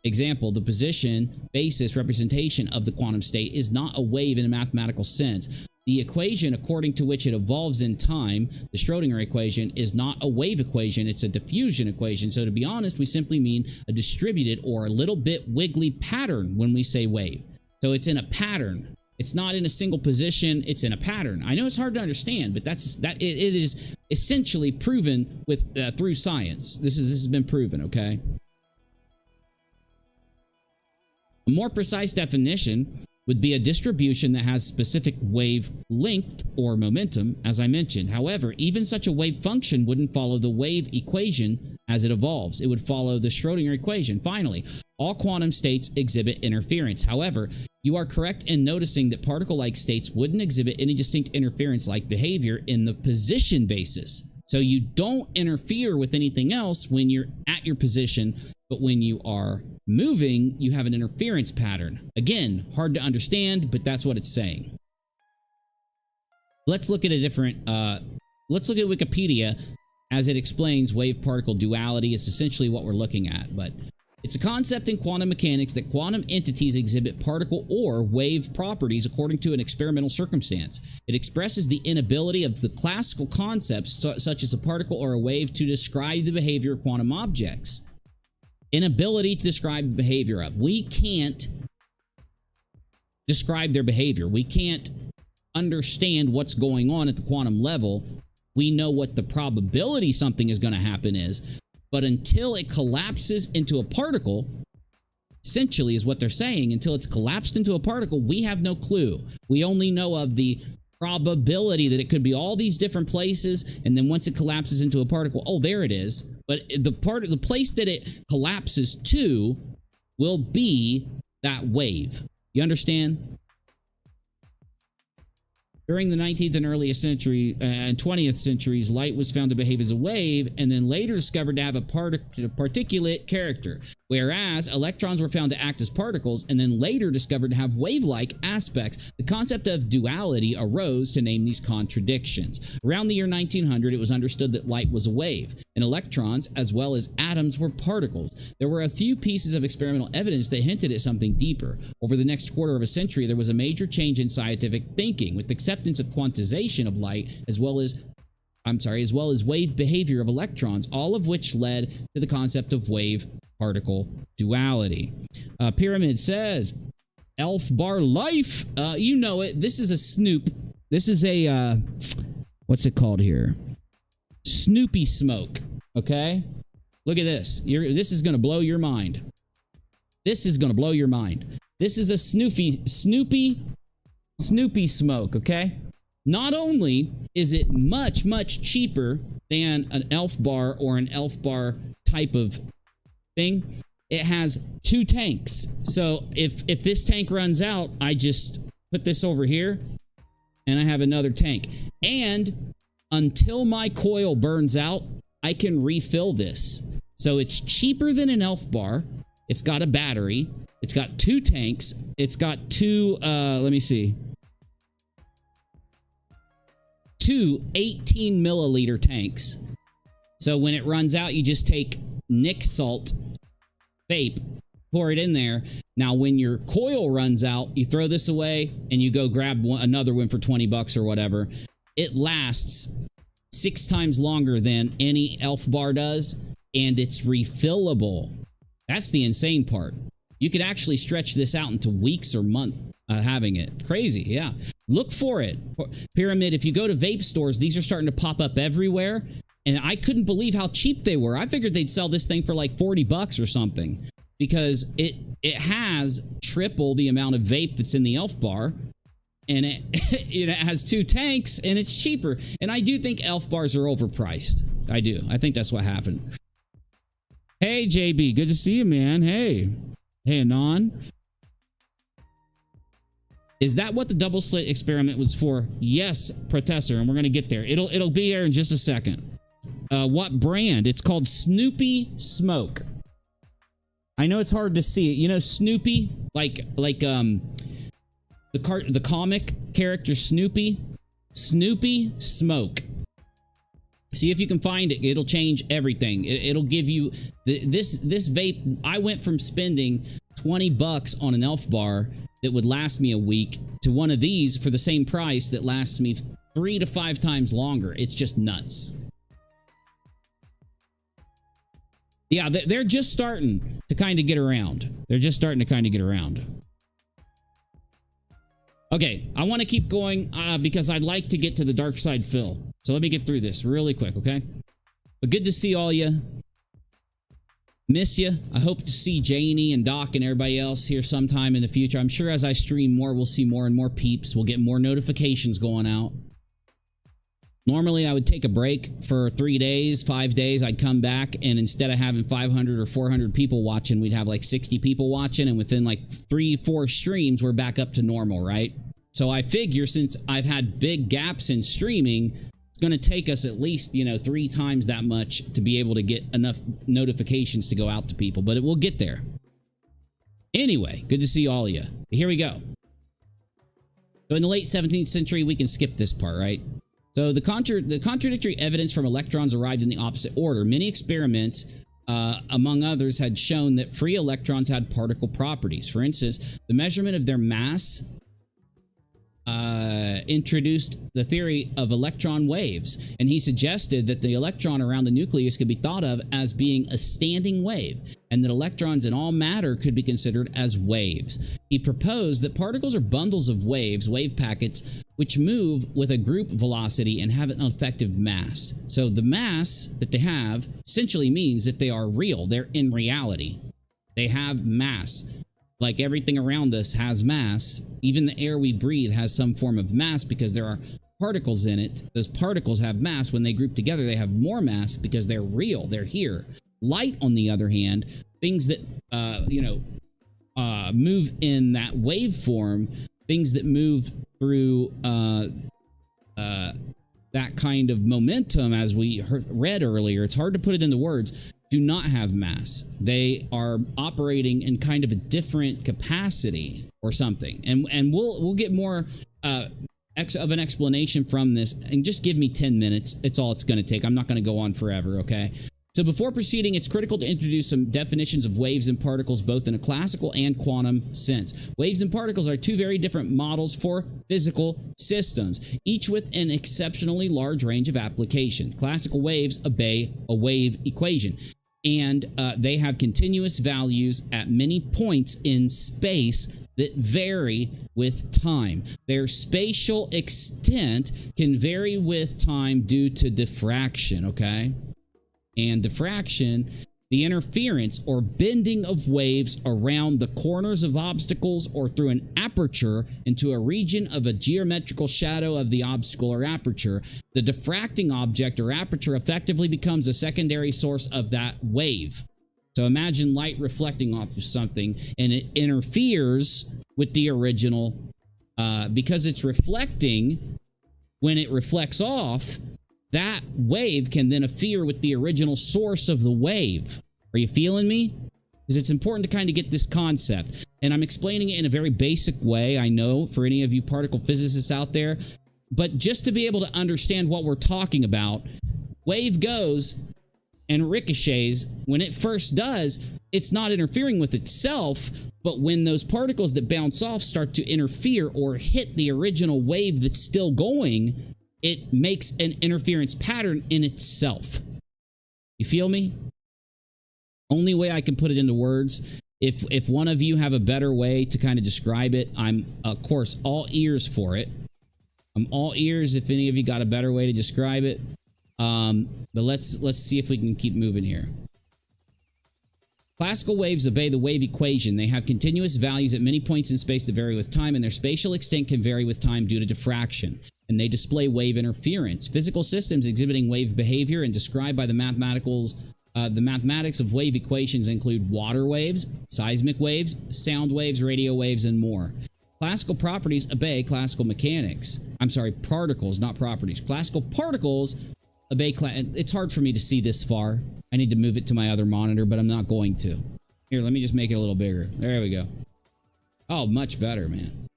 example, the position basis representation of the quantum state, is not a wave in a mathematical sense. The equation according to which it evolves in time, the Schrodinger equation, is not a wave equation, it's a diffusion equation. So to be honest, we simply mean a distributed or a little bit wiggly pattern when we say wave. So it's in a pattern. It's not in a single position, it's in a pattern. I know it's hard to understand, but it is essentially proven with through science. This has been proven, okay? A more precise definition would be a distribution that has specific wave length or momentum, as I mentioned. However, even such a wave function wouldn't follow the wave equation as it evolves. It would follow the Schrodinger equation. Finally, all quantum states exhibit interference. However, you are correct in noticing that particle-like states wouldn't exhibit any distinct interference-like behavior in the position basis. So you don't interfere with anything else when you're at your position, but when you are moving, you have an interference pattern. Again, hard to understand, but that's what it's saying. Let's look at a different, let's look at Wikipedia as it explains wave-particle duality. It's essentially what we're looking at, but it's a concept in quantum mechanics that quantum entities exhibit particle or wave properties according to an experimental circumstance. It expresses the inability of the classical concepts, such as a particle or a wave, to describe the behavior of quantum objects. Inability to describe the behavior of. We can't describe their behavior. We can't understand what's going on at the quantum level. We know what the probability something is going to happen is, but until it collapses into a particle, essentially is what they're saying, until it's collapsed into a particle, we have no clue. We only know of the probability that it could be all these different places, and then once it collapses into a particle, oh, there it is. But the place that it collapses to will be that wave. You understand? During the 19th and earliest century and 20th centuries, light was found to behave as a wave and then later discovered to have a particulate character, whereas electrons were found to act as particles and then later discovered to have wave-like aspects. The concept of duality arose to name these contradictions. Around the year 1900, it was understood that light was a wave, and electrons, as well as atoms, were particles. There were a few pieces of experimental evidence that hinted at something deeper. Over the next quarter of a century, there was a major change in scientific thinking, with acceptance of quantization of light, as well as wave behavior of electrons, all of which led to the concept of wave-particle duality. Pyramid says, Elf Bar Life, you know it. This is a Snoop. This is a, what's it called here? Snoopy smoke, okay? Look at this. This is going to blow your mind. This is going to blow your mind. This is a Snoopy smoke, okay? Not only is it much, much cheaper than an Elf Bar or an Elf Bar type of thing, it has 2 tanks. So if this tank runs out, I just put this over here and I have another tank. And until my coil burns out, I can refill this. So it's cheaper than an Elf Bar. It's got a battery. It's got 2 tanks. It's got 2, let me see. 2 18 milliliter tanks. So when it runs out, you just take Nick salt vape, pour it in there. Now when your coil runs out, you throw this away and you go grab another one for 20 bucks or whatever. It lasts 6 times longer than any Elf Bar does, and it's refillable. That's the insane part. You could actually stretch this out into weeks or months having it. Crazy, yeah. Look for it. Pyramid, if you go to vape stores, these are starting to pop up everywhere, and I couldn't believe how cheap they were. I figured they'd sell this thing for like 40 bucks or something, because it has triple the amount of vape that's in the Elf Bar, and it has 2 tanks, and it's cheaper. And I do think Elf Bars are overpriced. I do. I think that's what happened. Hey, JB. Good to see you, man. Hey. Hey, Anon. Is that what the double slit experiment was for? Yes, Protessor, and we're going to get there. It'll be here in just a second. What brand? It's called Snoopy Smoke. I know it's hard to see it. You know Snoopy? Like the comic character Snoopy? Snoopy Smoke. See if you can find it. It'll change everything. It'll give you this vape. I went from spending 20 bucks on an elf bar that would last me a week to one of these for the same price that lasts me 3 to 5 times longer. It's just nuts. Yeah, they're just starting to kind of get around. They're just starting to kind of get around. Okay, I want to keep going because I'd like to get to the DARKSYDEPHIL. So let me get through this really quick, okay? But good to see all you. Miss you. I hope to see Janie and Doc and everybody else here sometime in the future. I'm sure as I stream more, we'll see more and more peeps. We'll get more notifications going out. Normally, I would take a break for 3 days, 5 days. I'd come back, and instead of having 500 or 400 people watching, we'd have like 60 people watching, and within like 3-4 streams, we're back up to normal, right? So I figure since I've had big gaps in streaming, it's going to take us at least, 3 times that much to be able to get enough notifications to go out to people, but we'll get there. Anyway, good to see all of you. Here we go. So in the late 17th century, we can skip this part, right? So the contradictory evidence from electrons arrived in the opposite order. Many experiments, among others, had shown that free electrons had particle properties. For instance, the measurement of their mass introduced the theory of electron waves, and he suggested that the electron around the nucleus could be thought of as being a standing wave, and that electrons in all matter could be considered as waves. He proposed that particles are bundles of waves, wave packets, which move with a group velocity and have an effective mass. So the mass that they have essentially means that they are real. They're in reality. They have mass. Like everything around us has mass. Even the air we breathe has some form of mass because there are particles in it. Those particles have mass. When they group together, they have more mass because they're real. They're here. Light, on the other hand, things that, move in that waveform, things that move through that kind of momentum, as we read earlier, it's hard to put it into words, do not have mass. They are operating in kind of a different capacity or something. And we'll get more of an explanation from this, and just give me 10 minutes. It's all it's going to take. I'm not going to go on forever, okay? So before proceeding, it's critical to introduce some definitions of waves and particles, both in a classical and quantum sense. Waves and particles are two very different models for physical systems, each with an exceptionally large range of application. Classical waves obey a wave equation, and they have continuous values at many points in space that vary with time. Their spatial extent can vary with time due to diffraction, okay? And diffraction, the interference or bending of waves around the corners of obstacles or through an aperture into a region of a geometrical shadow of the obstacle or aperture. The diffracting object or aperture effectively becomes a secondary source of that wave. So imagine light reflecting off of something, and it interferes with the original because it's reflecting. When it reflects off, that wave can then interfere with the original source of the wave. Are you feeling me? Because it's important to kind of get this concept. And I'm explaining it in a very basic way, I know, for any of you particle physicists out there. But just to be able to understand what we're talking about, wave goes and ricochets. When it first does, it's not interfering with itself, but when those particles that bounce off start to interfere or hit the original wave that's still going, it makes an interference pattern in itself. You feel me? Only way I can put it into words. If one of you have a better way to kind of describe it, I'm, of course, all ears for it. I'm all ears if any of you got a better way to describe it. But let's see if we can keep moving here. Classical waves obey the wave equation. They have continuous values at many points in space that vary with time, and their spatial extent can vary with time due to diffraction. And they display wave interference. Physical systems exhibiting wave behavior and described by the mathematics of wave equations include water waves, seismic waves, sound waves, radio waves, and more. Classical properties obey classical mechanics. I'm sorry, particles, not properties. Classical particles obey it's hard for me to see this far. I need to move it to my other monitor, but I'm not going to. Here, let me just make it a little bigger. There we go. Oh, much better, man.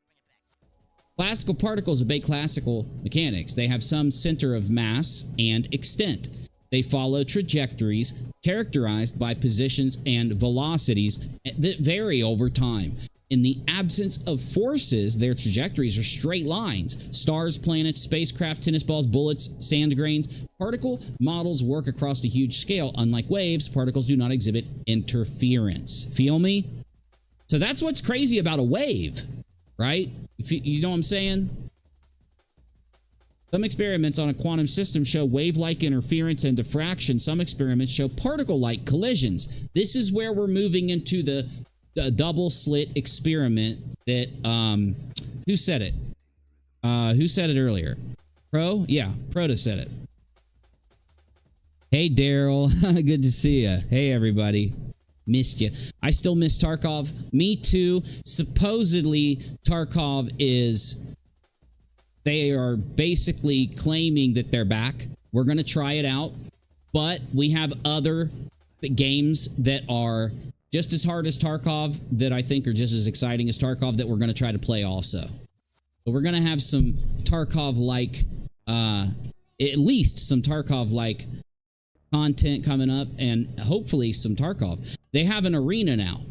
Classical particles obey classical mechanics. They have some center of mass and extent. They follow trajectories characterized by positions and velocities that vary over time. In the absence of forces, their trajectories are straight lines. Stars, planets, spacecraft, tennis balls, bullets, sand grains. Particle models work across a huge scale. Unlike waves, particles do not exhibit interference. Feel me? So that's what's crazy about a wave, right? You know what I'm saying? Some experiments on a quantum system show wave-like interference and diffraction. Some experiments show particle-like collisions. This is where we're moving into the double slit experiment that, who said it? Who said it earlier? Pro? Yeah, Proto said it. Hey, Daryl. Good to see you. Hey, everybody. Missed you. I still miss Tarkov. Me too. Supposedly, Tarkov is... They are basically claiming that they're back. We're going to try it out. But we have other games that are just as hard as Tarkov that I think are just as exciting as Tarkov that we're going to try to play also. So we're going to have some Tarkov-like, at least some Tarkov-like content coming up, and hopefully some Tarkov. They have an arena now.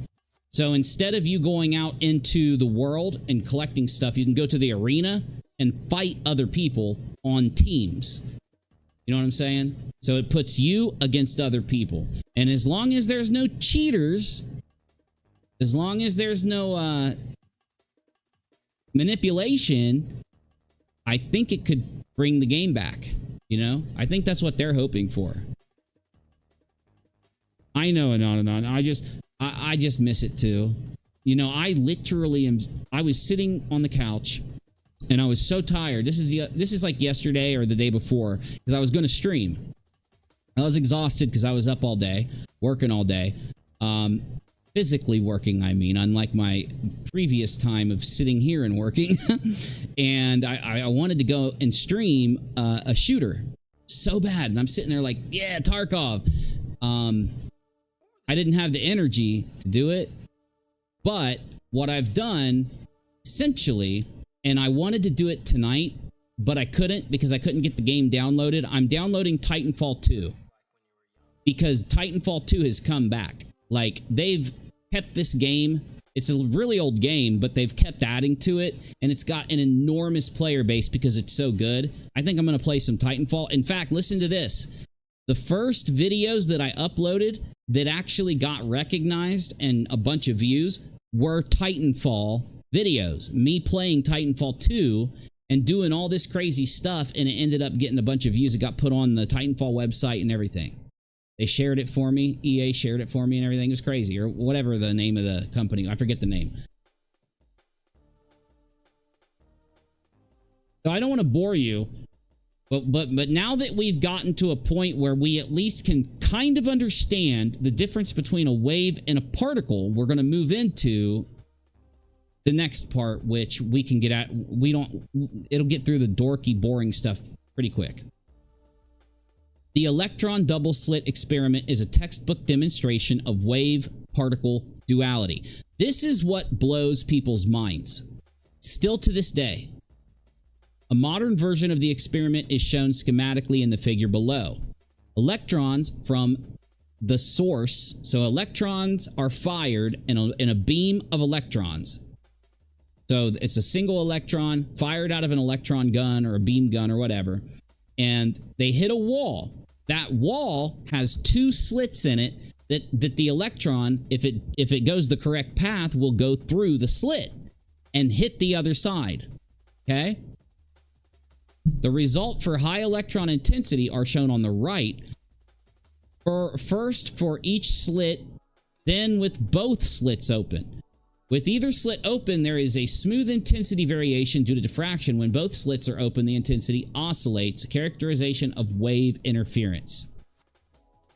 So instead of you going out into the world and collecting stuff, you can go to the arena and fight other people on teams. You know what I'm saying? So it puts you against other people. And as long as there's no cheaters, as long as there's no manipulation, I think it could bring the game back. You know? I think that's what they're hoping for. I know, and I just miss it too. You know, I literally am... I was sitting on the couch and I was so tired. This is like yesterday or the day before, because I was going to stream. I was exhausted because I was up all day, working all day. Physically working, I mean, unlike my previous time of sitting here and working. And I wanted to go and stream a shooter so bad. And I'm sitting there like, yeah, Tarkov. I didn't have the energy to do it. But what I've done, essentially... And I wanted to do it tonight, but I couldn't because I couldn't get the game downloaded. I'm downloading Titanfall 2 because Titanfall 2 has come back. Like, they've kept this game. It's a really old game, but they've kept adding to it, and it's got an enormous player base because it's so good. I think I'm going to play some Titanfall. In fact, listen to this. The first videos that I uploaded that actually got recognized and a bunch of views were Titanfall videos, me playing Titanfall 2 and doing all this crazy stuff, and it ended up getting a bunch of views. It got put on the Titanfall website and everything. They shared it for me. EA shared it for me and everything. It was crazy, or whatever the name of the company. I forget the name. So I don't want to bore you, but now that we've gotten to a point where we at least can kind of understand the difference between a wave and a particle, we're going to move into the next part, which we can get at. It'll get through the dorky, boring stuff pretty quick. The electron double slit experiment is a textbook demonstration of wave-particle duality. This is what blows people's minds. Still to this day. A modern version of the experiment is shown schematically in the figure below. Electrons from the source, so electrons are fired in a beam of electrons. So it's a single electron fired out of an electron gun or a beam gun or whatever, and they hit a wall. That wall has two slits in it that the electron, if it goes the correct path, will go through the slit and hit the other side. Okay? The result for high electron intensity are shown on the right. First for each slit, then with both slits open. With either slit open, there is a smooth intensity variation due to diffraction. When both slits are open, the intensity oscillates, a characterization of wave interference.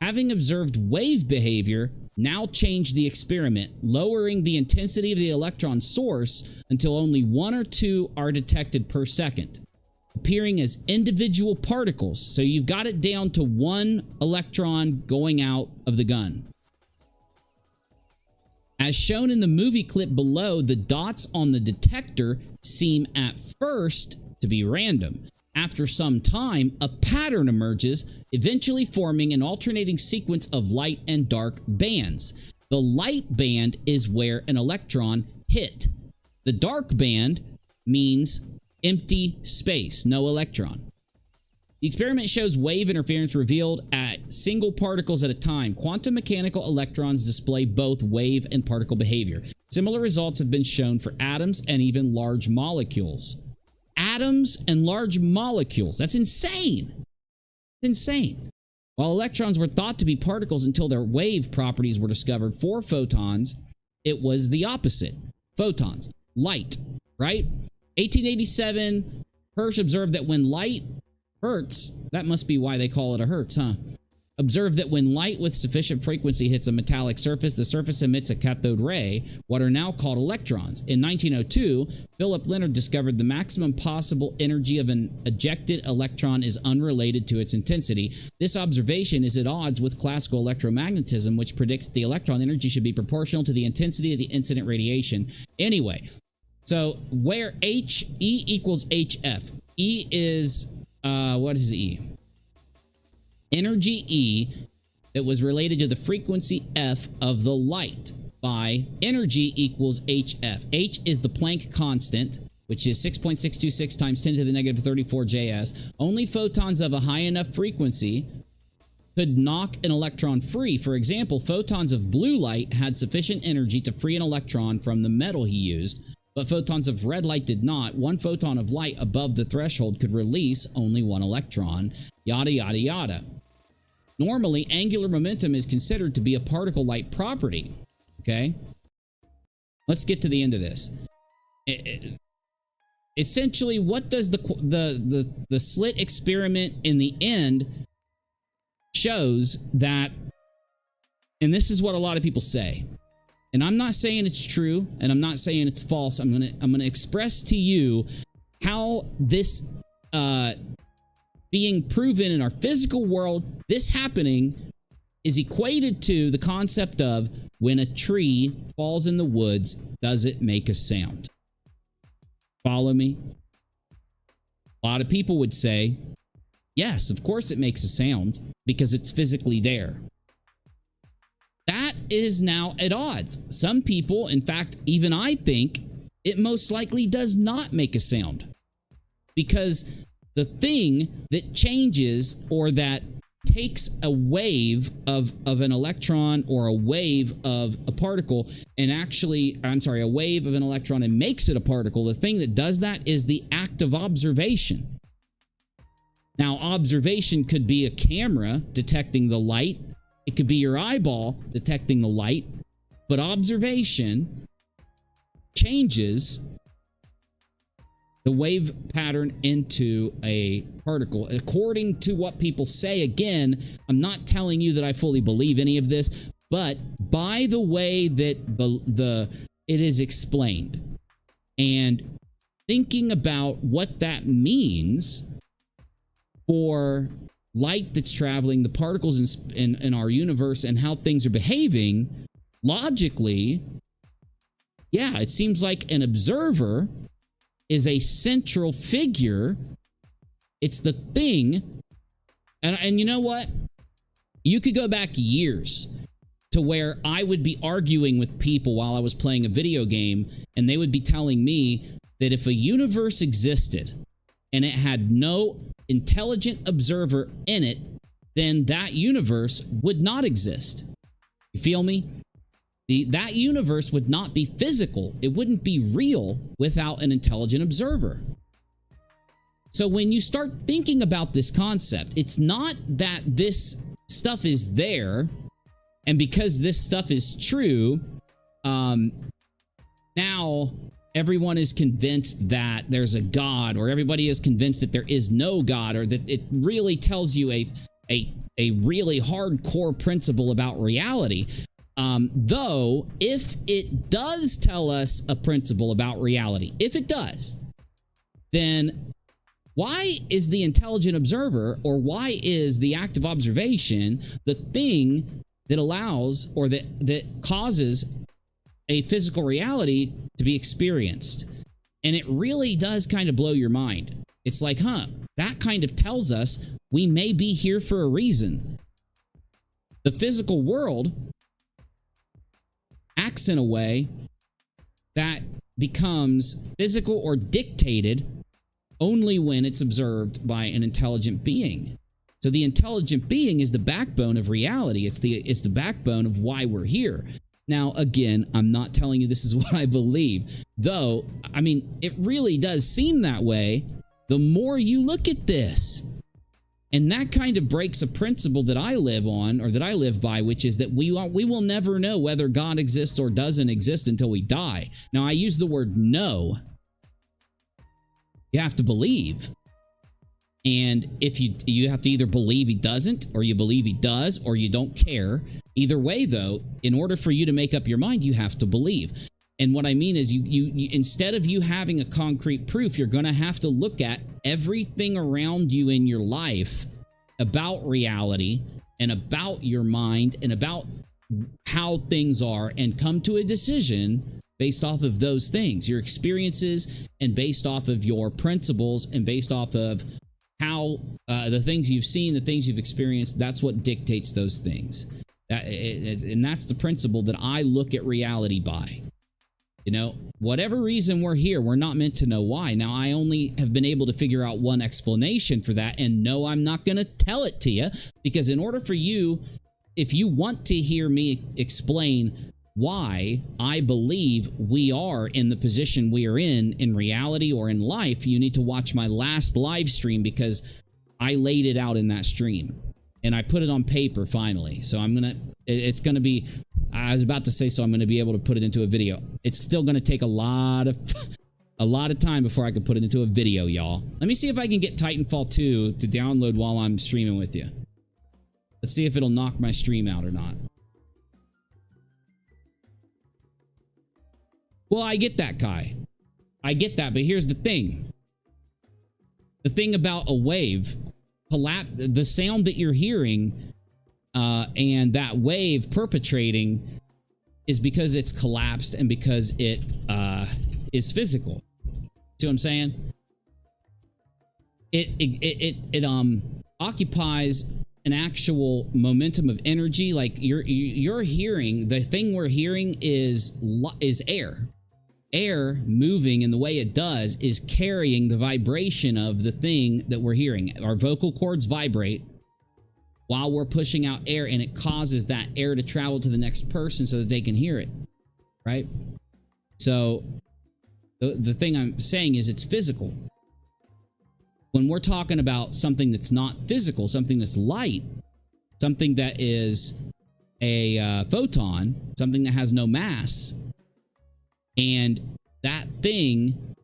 Having observed wave behavior, now change the experiment, lowering the intensity of the electron source until only 1 or 2 are detected per second, appearing as individual particles. So you've got it down to 1 electron going out of the gun. As shown in the movie clip below, the dots on the detector seem at first to be random. After some time, a pattern emerges, eventually forming an alternating sequence of light and dark bands. The light band is where an electron hit. The dark band means empty space, no electron. The experiment shows wave interference revealed at single particles at a time. Quantum mechanical electrons display both wave and particle behavior. Similar results have been shown for atoms and even large molecules. Atoms and large molecules. That's insane. Insane. While electrons were thought to be particles until their wave properties were discovered for photons, it was the opposite. Photons. Light. Right? 1887, Hertz observed that when light Hertz, that must be why they call it a Hertz, huh? Observed that when light with sufficient frequency hits a metallic surface, the surface emits a cathode ray, what are now called electrons. In 1902, Philip Leonard discovered the maximum possible energy of an ejected electron is unrelated to its intensity. This observation is at odds with classical electromagnetism, which predicts the electron energy should be proportional to the intensity of the incident radiation. Anyway, so where E equals HF, E is... what is E? Energy E that was related to the frequency F of the light by energy equals HF. H is the Planck constant, which is 6.626 times 10 to the negative 34 JS. Only photons of a high enough frequency could knock an electron free. For example, photons of blue light had sufficient energy to free an electron from the metal he used, but photons of red light did not. One photon of light above the threshold could release only one electron, yada, yada, yada. Normally, angular momentum is considered to be a particle-like property, okay? Let's get to the end of this. Essentially, what does the slit experiment in the end shows that, and this is what a lot of people say, and I'm not saying it's true, and I'm not saying it's false. I'm gonna express to you how this being proven in our physical world, this happening is equated to the concept of when a tree falls in the woods, does it make a sound? Follow me? A lot of people would say, yes, of course it makes a sound because it's physically there. That is now at odds. Some people, in fact, even I think it most likely does not make a sound, because the thing that changes or that takes a wave of an electron or a wave of a particle and actually, I'm sorry, a wave of an electron and makes it a particle, the thing that does that is the act of observation. Now, observation could be a camera detecting the light. It could be your eyeball detecting the light, but observation changes the wave pattern into a particle. According to what people say, again, I'm not telling you that I fully believe any of this, but by the way that it is explained and thinking about what that means for light that's traveling, the particles in our universe, and how things are behaving, logically, yeah, it seems like an observer is a central figure. It's the thing. And you know what? You could go back years to where I would be arguing with people while I was playing a video game, and they would be telling me that if a universe existed and it had no intelligent observer in it, then that universe would not exist. You feel me? That universe would not be physical. It wouldn't be real without an intelligent observer. So when you start thinking about this concept, it's not that this stuff is there, and because this stuff is true, now everyone is convinced that there's a God, or everybody is convinced that there is no God, or that it really tells you a really hardcore principle about reality. Though, if it does tell us a principle about reality, if it does, then why is the intelligent observer, or why is the act of observation the thing that allows, or that causes a physical reality to be experienced? And it really does kind of blow your mind. It's like, huh, that kind of tells us we may be here for a reason. The physical world acts in a way that becomes physical or dictated only when it's observed by an intelligent being. So the intelligent being is the backbone of reality. It's the backbone of why we're here. Now, again, I'm not telling you this is what I believe, though, I mean, it really does seem that way the more you look at this. And that kind of breaks a principle that I live on, or that I live by, which is that we will never know whether God exists or doesn't exist until we die. Now, I use the word know. You have to believe. And if you have to either believe he doesn't, or you believe he does, or you don't care. Either way, though, in order for you to make up your mind, you have to believe. And what I mean is you instead of you having a concrete proof, you're going to have to look at everything around you in your life about reality and about your mind and about how things are, and come to a decision based off of those things, your experiences, and based off of your principles, and based off of how the things you've seen, the things you've experienced. That's what dictates those things. And that's the principle that I look at reality by. You know, whatever reason we're here, we're not meant to know why. Now, I only have been able to figure out one explanation for that, and no, I'm not going to tell it to you, because in order for you, if you want to hear me explain why I believe we are in the position we are in reality or in life, you need to watch my last live stream, because I laid it out in that stream and I put it on paper finally. So it's gonna be, I was about to say, so I'm gonna be able to put it into a video. It's still gonna take a lot of time before I can put it into a video, y'all. Let me see if I can get Titanfall 2 to download while I'm streaming with you. Let's see if it'll knock my stream out or not. Well, I get that, Kai. I get that, but here's the thing. The thing about a wave, the sound that you're hearing, and that wave perpetrating, is because it's collapsed and because it is physical. See what I'm saying? It occupies an actual momentum of energy. Like you're hearing, the thing we're hearing is air. Air moving in the way it does is carrying the vibration of the thing that we're hearing. Our vocal cords vibrate while we're pushing out air, and it causes that air to travel to the next person so that they can hear it, right? So the thing I'm saying is it's physical. When we're talking about something that's not physical, something that's light, something that is a photon, something that has no mass, and that thing,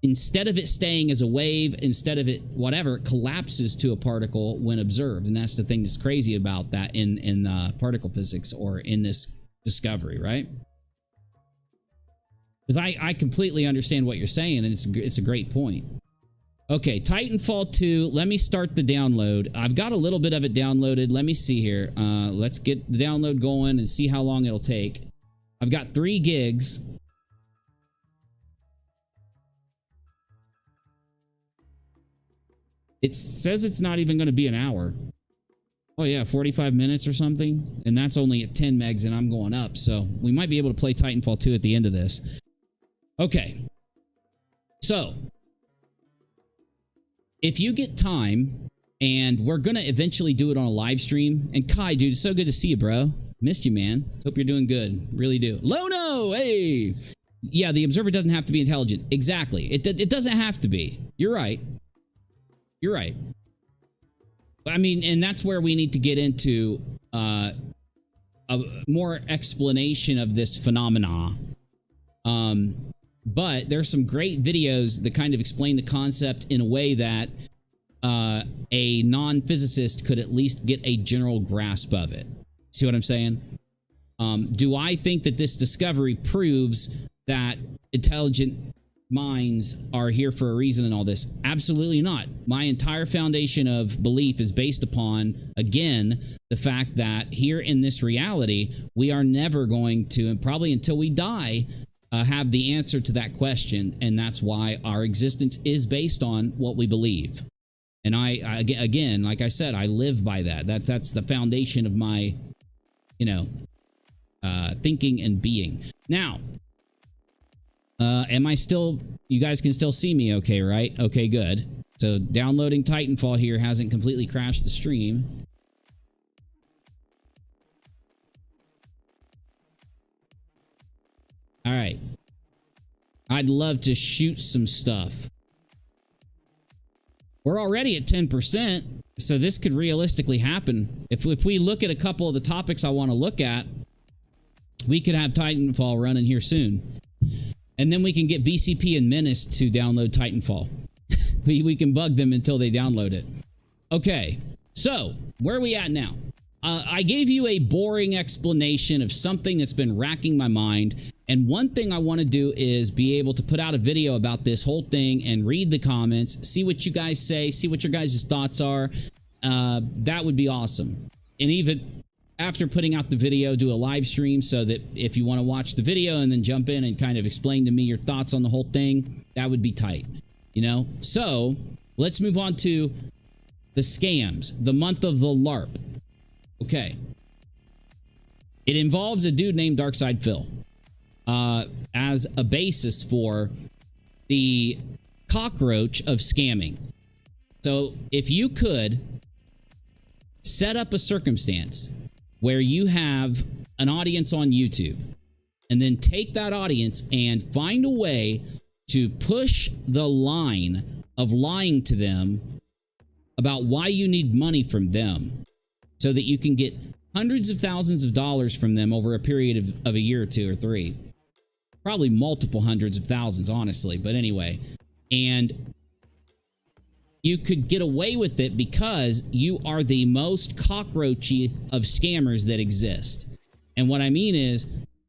instead of it staying as a wave, instead of it whatever, it collapses to a particle when observed. And that's the thing that's crazy about that in particle physics, or in this discovery, right? Because I completely understand what you're saying, and it's a great point. Okay, Titanfall 2, let me start the download. I've got a little bit of it downloaded. Let me see here. Let's get the download going and see how long it'll take. I've got 3 gigs. It says it's not even going to be an hour. Oh yeah, 45 minutes or something. And that's only at 10 megs, and I'm going up. So we might be able to play Titanfall 2 at the end of this. Okay. So if you get time, and we're going to eventually do it on a live stream. And Kai, dude, it's so good to see you, bro. Missed you, man. Hope you're doing good. Really do. Lono, hey! Yeah, the observer doesn't have to be intelligent. Exactly. It doesn't have to be. You're right. You're right. I mean, and that's where we need to get into a more explanation of this phenomena. But there's some great videos that kind of explain the concept in a way that a non-physicist could at least get a general grasp of it. See what I'm saying? Do I think that this discovery proves that intelligent minds are here for a reason and all this? Absolutely not. My entire foundation of belief is based upon, again, the fact that here in this reality, we are never going to, and probably until we die, have the answer to that question, and that's why our existence is based on what we believe. And I again, like I said, I live by that. That's the foundation of my, thinking and being. Now, am I still? You guys can still see me, okay? Right? Okay, good. So downloading Titanfall here hasn't completely crashed the stream. All right. I'd love to shoot some stuff. We're already at 10%, so this could realistically happen. If we look at a couple of the topics I want to look at, we could have Titanfall running here soon. And then we can get BCP and Menace to download Titanfall. We can bug them until they download it. Okay, so where are we at now? I gave you a boring explanation of something that's been racking my mind. And one thing I want to do is be able to put out a video about this whole thing and read the comments, see what you guys say, see what your guys' thoughts are. That would be awesome. And even after putting out the video, do a live stream so that if you want to watch the video and then jump in and kind of explain to me your thoughts on the whole thing, that would be tight, So let's move on to the scams, the month of the LARP. Okay. It involves a dude named DARKSYDEPHIL as a basis for the cockroach of scamming. So if you could set up a circumstance where you have an audience on YouTube and then take that audience and find a way to push the line of lying to them about why you need money from them, so that you can get hundreds of thousands of dollars from them over a period of a year or 2 or 3. Probably multiple hundreds of thousands, honestly. But anyway, and you could get away with it because you are the most cockroachy of scammers that exist. And what I mean is,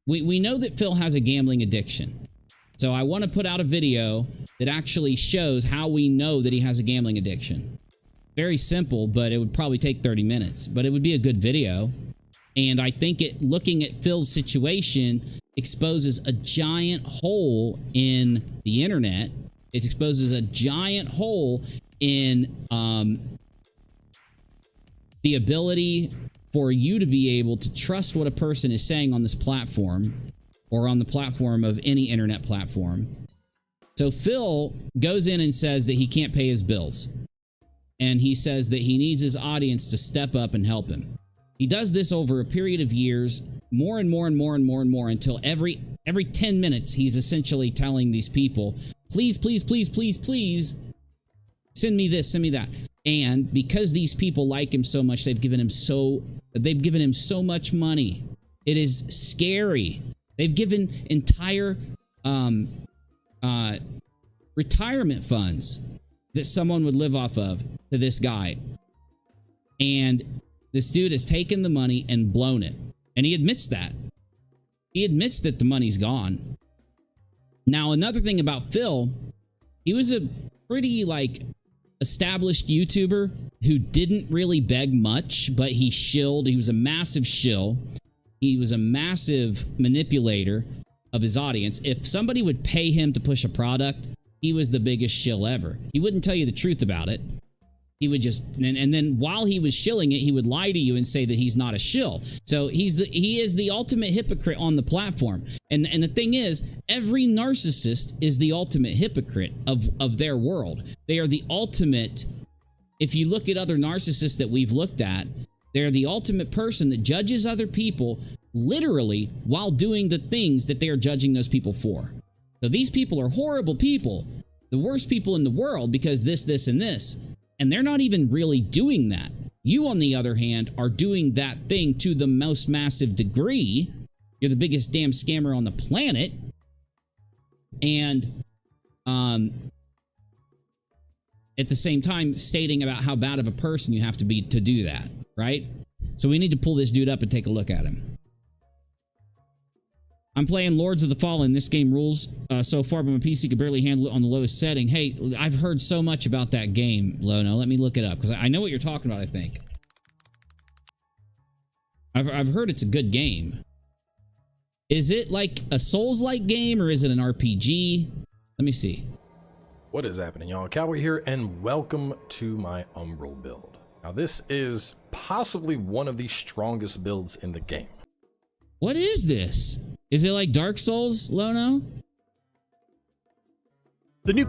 we know that Phil has a gambling addiction. So I want to put out a video that actually shows how we know that he has a gambling addiction. Very simple, but it would probably take 30 minutes. But it would be a good video. And I think looking at Phil's situation exposes a giant hole in the internet. It exposes a giant hole in the ability for you to be able to trust what a person is saying on this platform or on the platform of any internet platform. So Phil goes in and says that he can't pay his bills. And he says that he needs his audience to step up and help him. He does this over a period of years, more and more and more and more and more, until every 10 minutes, he's essentially telling these people, please, please, please, please, please, send me this, send me that. And because these people like him so much, they've given him so much money. It is scary. They've given entire retirement funds that someone would live off of to this guy. And this dude has taken the money and blown it. And he admits that. He admits that the money's gone. Now, another thing about Phil, he was a pretty, established YouTuber who didn't really beg much, but he shilled. He was a massive shill. He was a massive manipulator of his audience. If somebody would pay him to push a product, he was the biggest shill ever. He wouldn't tell you the truth about it. He would just, and then while he was shilling it, he would lie to you and say that he's not a shill. So he is the ultimate hypocrite on the platform. And the thing is, every narcissist is the ultimate hypocrite of their world. They are the ultimate. If you look at other narcissists that we've looked at, they're the ultimate person that judges other people literally while doing the things that they are judging those people for. So these people are horrible people, the worst people in the world because this, and this. And they're not even really doing that. You, on the other hand, are doing that thing to the most massive degree. You're the biggest damn scammer on the planet. And at the same time, stating about how bad of a person you have to be to do that, right? So we need to pull this dude up and take a look at him. I'm playing Lords of the Fallen. This game rules so far, but my PC can barely handle it on the lowest setting. Hey, I've heard so much about that game, Lono. Let me look it up, because I know what you're talking about, I think. I've heard it's a good game. Is it like a Souls-like game or is it an RPG? Let me see. What is happening, y'all? Cowboy here, and welcome to my Umbral build. Now, this is possibly one of the strongest builds in the game. What is this? Is it like Dark Souls, Lono? The new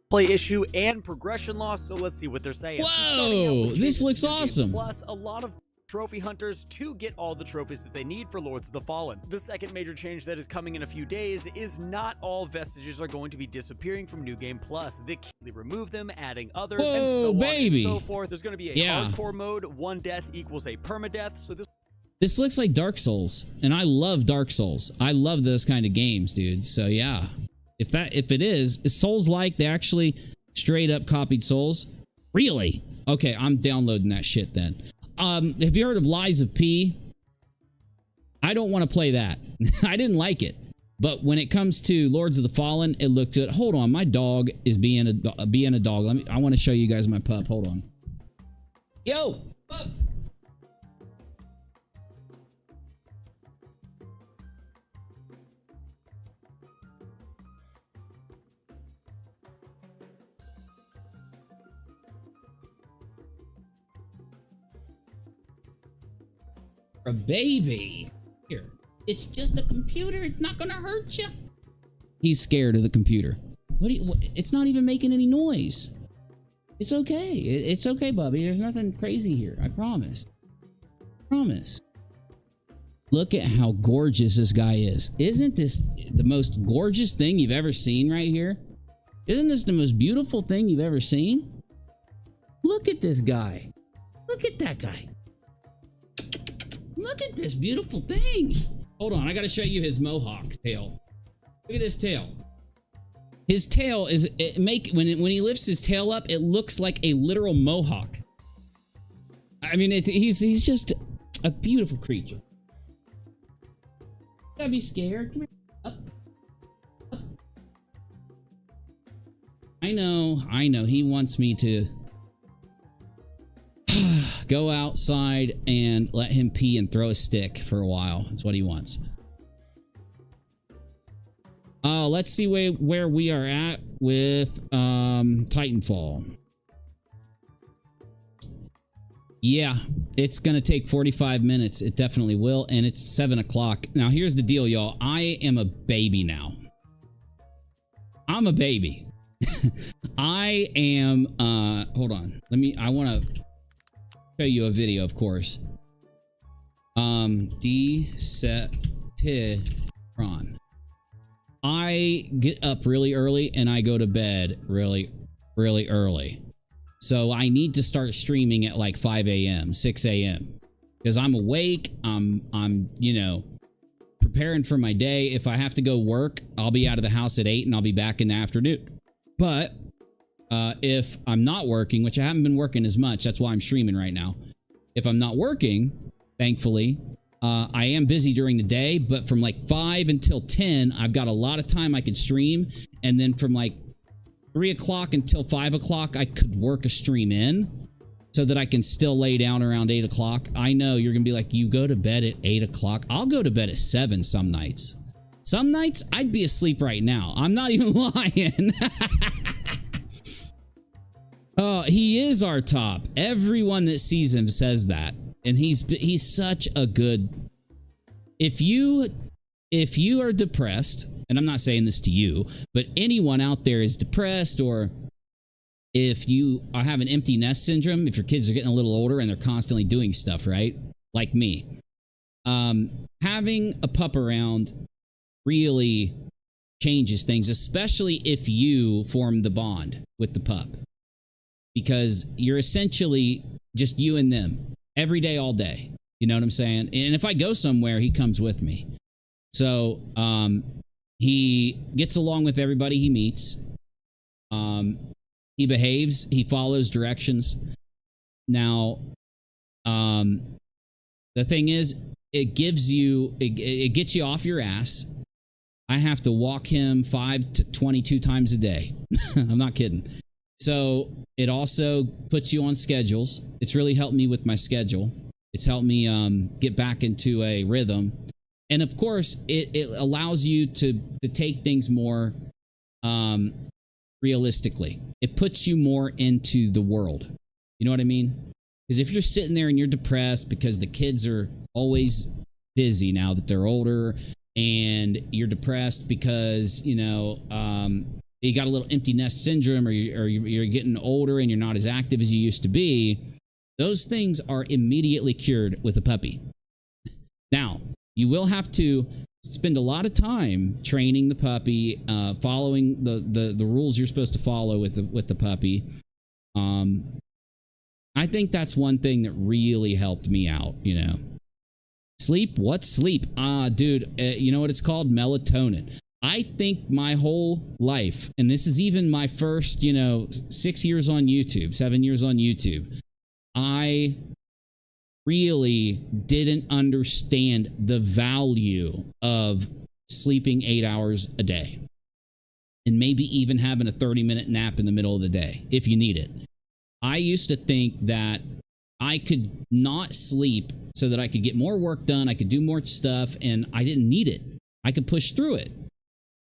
play issue and progression loss, so let's see what they're saying. Whoa, this looks awesome. Plus, a lot of trophy hunters to get all the trophies that they need for Lords of the Fallen. The second major change that is coming in a few days is not all vestiges are going to be disappearing from New Game Plus. They can remove them, adding others, and so on and so forth. There's going to be a hardcore mode. One death equals a permadeath, so this looks like Dark Souls, and I love Dark Souls. I love those kind of games, dude. So yeah, if it is Souls-like, they actually straight up copied Souls. Really? Okay, I'm downloading that shit then. Have you heard of Lies of P? I don't want to play that. I didn't like it. But when it comes to Lords of the Fallen, it looked good. Hold on, my dog is being a dog. I want to show you guys my pup. Hold on. Yo, pup. A baby. Here. It's just a computer. It's not gonna hurt you. He's scared of the computer. It's not even making any noise. It's okay. It's okay, Bubby. There's nothing crazy here. I promise. Promise. Look at how gorgeous this guy is. Isn't this the most gorgeous thing you've ever seen right here? Isn't this the most beautiful thing you've ever seen? Look at this guy. Look at that guy. Look at this beautiful thing. Hold on, I gotta show you his mohawk tail. Look at his tail. His tail is when he lifts his tail up, it looks like a literal mohawk. I mean, he's just a beautiful creature. Gotta be scared. Come here. Up. Up. I know. He wants me to go outside and let him pee and throw a stick for a while. That's what he wants. Let's see where we are at with Titanfall. Yeah, it's gonna take 45 minutes. It definitely will, and it's 7 o'clock. Now, here's the deal, y'all. I am a baby now. I'm a baby. I am, hold on. I want to show you a video, of course. Decepticon. I get up really early and I go to bed really early. So I need to start streaming at like 5 a.m., 6 a.m. because I'm awake. I'm, you know, preparing for my day. If I have to go work, I'll be out of the house at 8 and I'll be back in the afternoon. But if I'm not working, which I haven't been working as much, that's why I'm streaming right now. If I'm not working, thankfully, I am busy during the day, but from like 5 until 10, I've got a lot of time I could stream. And then from like 3 o'clock until 5 o'clock, I could work a stream in so that I can still lay down around 8 o'clock. I know you're going to be like, you go to bed at 8 o'clock. I'll go to bed at 7 some nights. Some nights, I'd be asleep right now. I'm not even lying. Oh, he is our top. Everyone that sees him says that. And he's such a good... If you are depressed, and I'm not saying this to you, but anyone out there is depressed, or if you have an empty nest syndrome, if your kids are getting a little older and they're constantly doing stuff, right? Like me. Having a pup around really changes things, especially if you form the bond with the pup. Because you're essentially just you and them every day, all day. You know what I'm saying? And if I go somewhere, he comes with me. So he gets along with everybody he meets. He behaves. He follows directions. Now, the thing is, it gets you off your ass. I have to walk him 5 to 22 times a day. I'm not kidding. So it also puts you on schedules. It's really helped me with my schedule. It's helped me get back into a rhythm. And of course, it allows you to take things more realistically. It puts you more into the world. You know what I mean? Because if you're sitting there and you're depressed because the kids are always busy now that they're older, and you're depressed because, you know, you got a little empty nest syndrome, or you're getting older and you're not as active as you used to be, those things are immediately cured with a puppy. Now, you will have to spend a lot of time training the puppy, following the rules you're supposed to follow with the puppy. I think that's one thing that really helped me out, you know. Sleep? What's sleep? Dude, you know what it's called? Melatonin. I think my whole life, and this is even my first, you know, 6 years on YouTube, 7 years on YouTube, I really didn't understand the value of sleeping 8 hours a day. And maybe even having a 30-minute nap in the middle of the day, if you need it. I used to think that I could not sleep so that I could get more work done, I could do more stuff, and I didn't need it. I could push through it.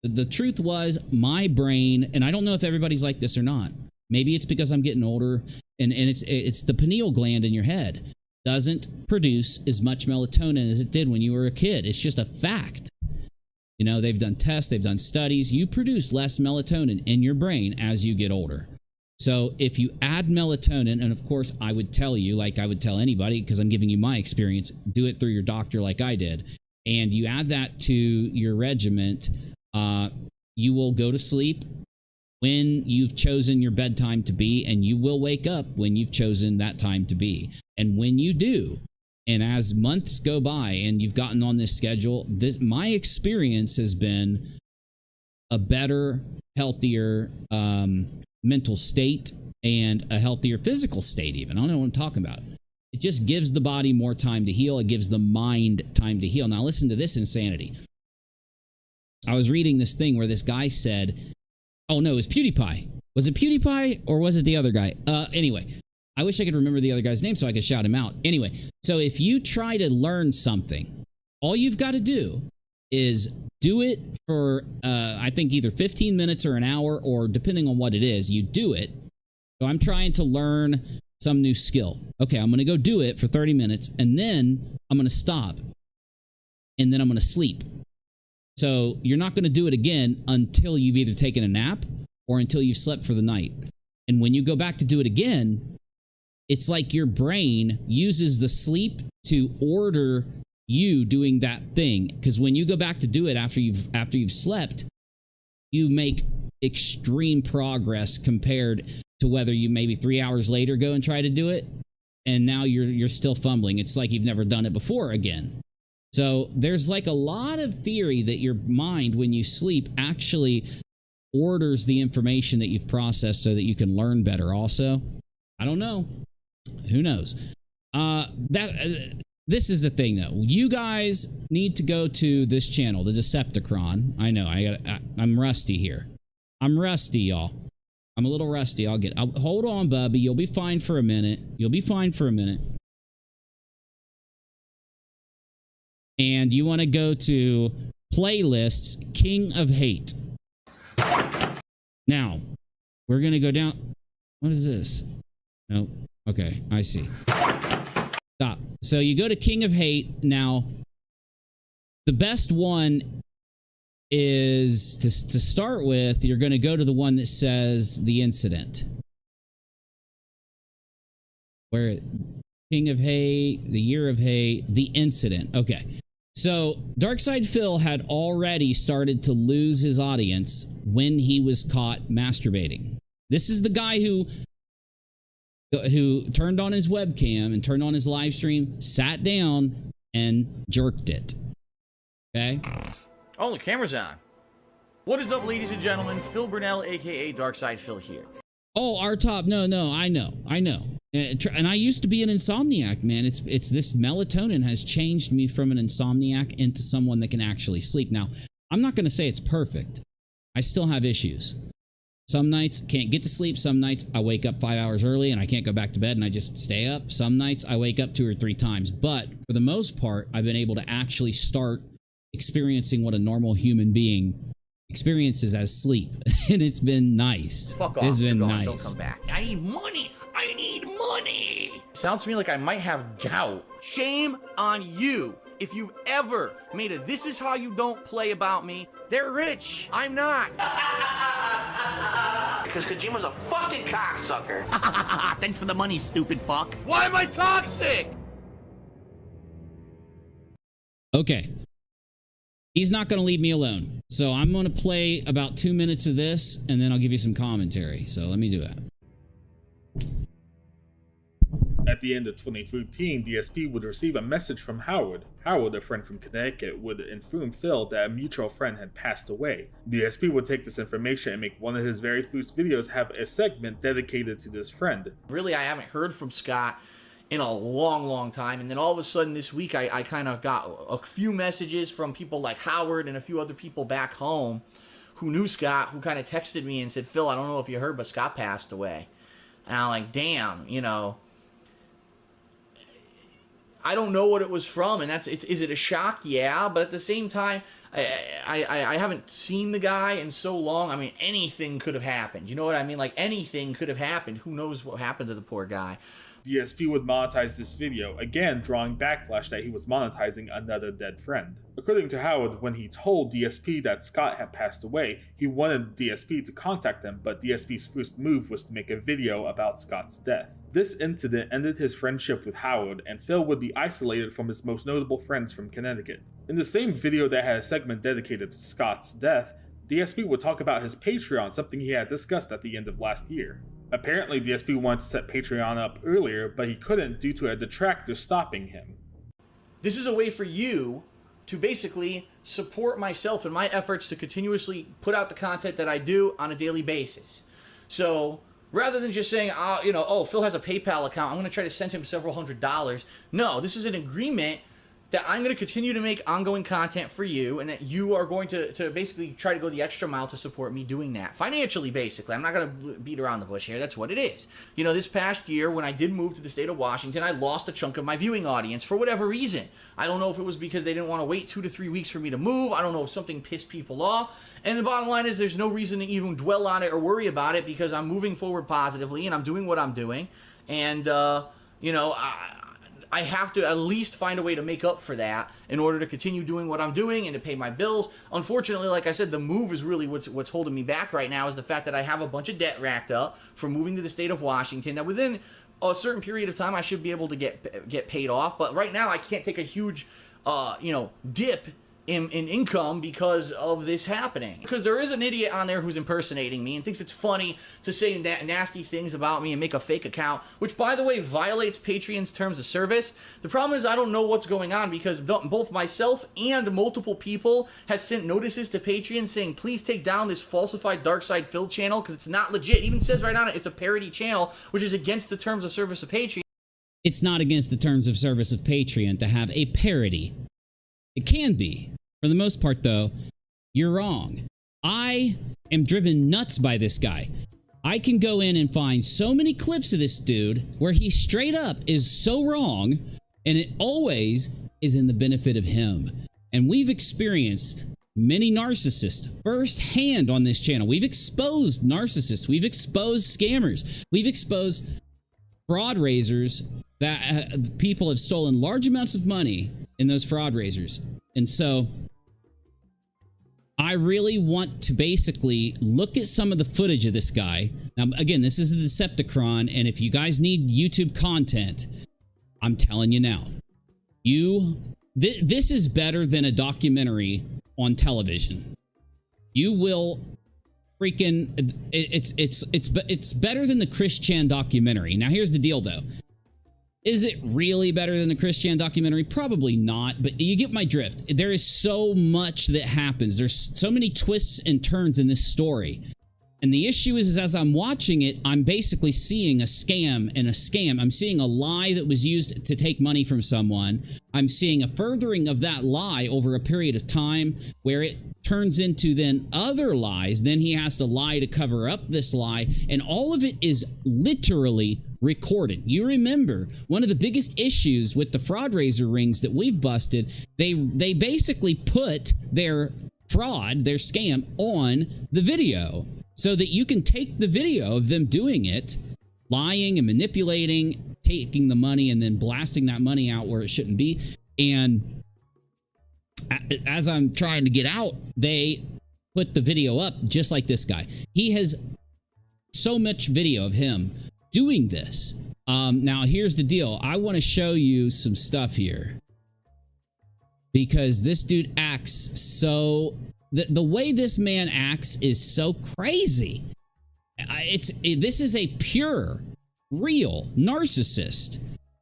The truth was, my brain, and I don't know if everybody's like this or not, maybe it's because I'm getting older, and it's the pineal gland in your head doesn't produce as much melatonin as it did when you were a kid. It's just a fact. You know, they've done tests, they've done studies. You produce less melatonin in your brain as you get older. So if you add melatonin, and of course I would tell you, like I would tell anybody, because I'm giving you my experience, do it through your doctor like I did, and you add that to your regimen, you will go to sleep when you've chosen your bedtime to be, and you will wake up when you've chosen that time to be. And when you do, and as months go by and you've gotten on this schedule, my experience has been a better, healthier mental state, and a healthier physical state even. I don't know what I'm talking about. It just gives the body more time to heal. It gives the mind time to heal. Now listen to this insanity. I was reading this thing where this guy said, oh no, it was PewDiePie. Was it PewDiePie or was it the other guy? Anyway, I wish I could remember the other guy's name so I could shout him out. Anyway, so if you try to learn something, all you've got to do is do it for, I think, either 15 minutes or an hour, or depending on what it is, you do it. So I'm trying to learn some new skill. Okay, I'm going to go do it for 30 minutes, and then I'm going to stop, and then I'm going to sleep. So you're not going to do it again until you've either taken a nap or until you've slept for the night. And when you go back to do it again, it's like your brain uses the sleep to order you doing that thing. Because when you go back to do it after you've slept, you make extreme progress compared to whether you maybe 3 hours later go and try to do it, and now you're still fumbling. It's like you've never done it before again. So there's like a lot of theory that your mind, when you sleep, actually orders the information that you've processed so that you can learn better also. I don't know. Who knows? This is the thing, though. You guys need to go to this channel, the Decepticon. I know, I'm rusty here. I'm rusty, y'all. I'm a little rusty. Hold on, Bubby. You'll be fine for a minute. You'll be fine for a minute. And you want to go to playlists, King of Hate. Now, we're going to go down. What is this? Nope. Okay, I see. Stop. So you go to King of Hate. Now, the best one is, to start with, you're going to go to the one that says the incident. Where King of Hate, the Year of Hate, the incident. Okay. So DARKSYDEPHIL had already started to lose his audience when he was caught masturbating. This is the guy who turned on his webcam and turned on his live stream, sat down, and jerked it. Okay? Oh, the camera's on. What is up, ladies and gentlemen? Phil Burnell, aka DARKSYDEPHIL here. Oh, our top. No, I know. And I used to be an insomniac, man. It's this melatonin has changed me from an insomniac into someone that can actually sleep. Now, I'm not going to say it's perfect. I still have issues. Some nights can't get to sleep. Some nights I wake up 5 hours early and I can't go back to bed and I just stay up. Some nights I wake up 2 or 3 times. But for the most part, I've been able to actually start experiencing what a normal human being experiences as sleep. And it's been nice. Fuck off. It's been nice. Don't come back. I need money. I need money. Sounds to me like I might have gout. Shame on you. If you've ever made a "this is how you don't play" about me, they're rich. I'm not. Because Kojima's a fucking cocksucker. Thanks for the money, stupid fuck. Why am I toxic? Okay. He's not going to leave me alone. So I'm going to play about 2 minutes of this, and then I'll give you some commentary. So let me do it. At the end of 2013, DSP would receive a message from Howard. Howard, a friend from Connecticut, would inform Phil that a mutual friend had passed away. DSP would take this information and make one of his very first videos have a segment dedicated to this friend. Really, I haven't heard from Scott in a long time, and then all of a sudden this week I kind of got a few messages from people like Howard and a few other people back home who knew Scott, who kind of texted me and said, "Phil, I don't know if you heard, but Scott passed away." And I'm like, damn, you know, I don't know what it was from, and is it a shock? Yeah, but at the same time, I haven't seen the guy in so long. I mean, anything could have happened. You know what I mean? Like, anything could have happened. Who knows what happened to the poor guy? DSP would monetize this video, again drawing backlash that he was monetizing another dead friend. According to Howard, when he told DSP that Scott had passed away, he wanted DSP to contact him, but DSP's first move was to make a video about Scott's death. This incident ended his friendship with Howard, and Phil would be isolated from his most notable friends from Connecticut. In the same video that had a segment dedicated to Scott's death, DSP would talk about his Patreon, something he had discussed at the end of last year. Apparently, DSP wanted to set Patreon up earlier, but he couldn't due to a detractor stopping him. This is a way for you to basically support myself in my efforts to continuously put out the content that I do on a daily basis. So rather than just saying, oh, Phil has a PayPal account, I'm going to try to send him several $100s. No, this is an agreement that I'm going to continue to make ongoing content for you, and that you are going to basically try to go the extra mile to support me doing that. Financially, basically. I'm not going to beat around the bush here. That's what it is. You know, this past year, when I did move to the state of Washington, I lost a chunk of my viewing audience for whatever reason. I don't know if it was because they didn't want to wait 2 to 3 weeks for me to move. I don't know if something pissed people off. And the bottom line is there's no reason to even dwell on it or worry about it, because I'm moving forward positively, and I'm doing what I'm doing. And, you know, I have to at least find a way to make up for that in order to continue doing what I'm doing and to pay my bills. Unfortunately, like I said, the move is really what's holding me back right now, is the fact that I have a bunch of debt racked up from moving to the state of Washington. Now, within a certain period of time, I should be able to get paid off. But right now, I can't take a huge, dip in income because of this happening. Because there is an idiot on there who's impersonating me and thinks it's funny to say nasty things about me and make a fake account, which, by the way, violates Patreon's terms of service. The problem is I don't know what's going on, because both myself and multiple people has sent notices to Patreon saying, please take down this falsified DARKSYDEPHIL channel, because it's not legit. It even says right on it, it's a parody channel, which is against the terms of service of Patreon. It's not against the terms of service of Patreon to have a parody. It can be. For the most part, though, you're wrong. I am driven nuts by this guy. I can go in and find so many clips of this dude where he straight up is so wrong, and it always is in the benefit of him. And we've experienced many narcissists firsthand on this channel. We've exposed narcissists. We've exposed scammers. We've exposed fraud raisers that people have stolen large amounts of money in those fraud raisers. And so I really want to basically look at some of the footage of this guy. Now, again, this is a Decepticon, and if you guys need YouTube content, I'm telling you now, this is better than a documentary on television. You will freaking, it's better than the Chris Chan documentary. Now, here's the deal, though. Is it really better than the Chris Chan documentary? Probably not, but you get my drift. There is so much that happens. There's so many twists and turns in this story And the issue is as I'm watching it, I'm basically seeing a scam and a scam. I'm seeing a lie that was used to take money from someone. I'm seeing a furthering of that lie over a period of time where it turns into then other lies. Then he has to lie to cover up this lie. And all of it is literally recorded. You remember one of the biggest issues with the fraud razor rings that we've busted, they basically put their fraud, their scam on the video so that you can take the video of them doing it, lying and manipulating, taking the money and then blasting that money out where it shouldn't be. And as I'm trying to get out, they put the video up just like this guy. He has so much video of him doing this. Now here's the deal. I want to show you some stuff here because this dude acts so... The way this man acts is so crazy. This is a pure, real narcissist.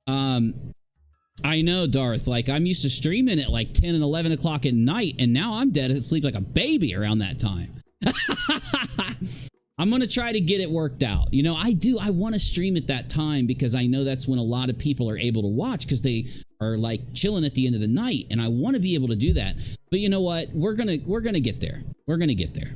I know, Darth, like I'm used to streaming at like 10 and 11 o'clock at night, and now I'm dead asleep like a baby around that time. I'm going to try to get it worked out. You know, I want to stream at that time because I know that's when a lot of people are able to watch because they are like chilling at the end of the night, and I want to be able to do that. But you know what? We're going to get there. We're going to get there.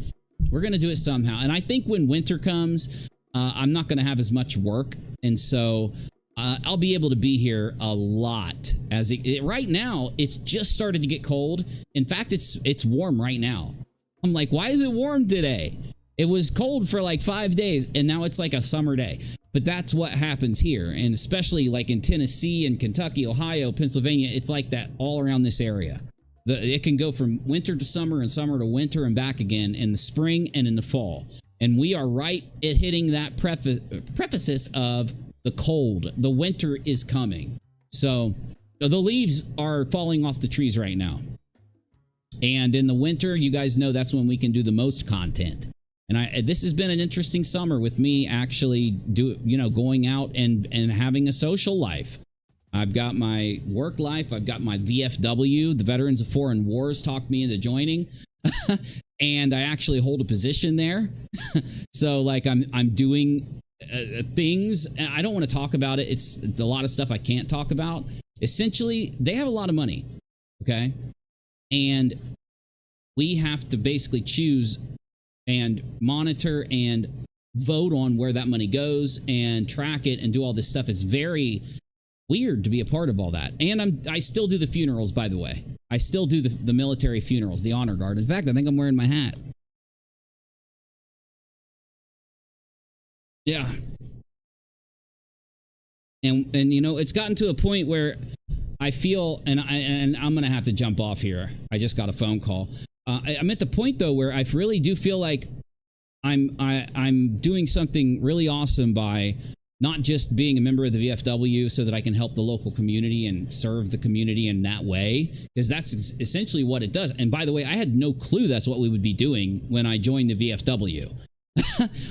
We're going to do it somehow. And I think when winter comes, I'm not going to have as much work, and so I'll be able to be here a lot. As right now, it's just started to get cold. In fact, it's warm right now. I'm like, why is it warm today? It was cold for like 5 days, and now it's like a summer day. But that's what happens here, and especially like in Tennessee and Kentucky, Ohio, Pennsylvania, it's like that all around this area. It can go from winter to summer and summer to winter and back again in the spring and in the fall. And we are right at hitting that preface of the cold. The winter is coming. So the leaves are falling off the trees right now. And in the winter, you guys know that's when we can do the most content. And this has been an interesting summer with me actually going out and having a social life. I've got my work life. I've got my VFW, the Veterans of Foreign Wars, talked me into joining. And I actually hold a position there. So like I'm doing things. I don't want to talk about it. It's a lot of stuff I can't talk about. Essentially, they have a lot of money. Okay. And we have to basically choose and monitor and vote on where that money goes and track it and do all this stuff. It's very weird to be a part of all that. And I still do the funerals, by the way. I still do the military funerals, the honor guard. In fact, I think I'm wearing my hat. Yeah. And you know, it's gotten to a point where I feel, and I'm going to have to jump off here. I just got a phone call. I'm at the point though where I really do feel like I'm doing something really awesome by not just being a member of the VFW so that I can help the local community and serve the community in that way, because that's essentially what it does. And by the way, I had no clue that's what we would be doing when I joined the VFW.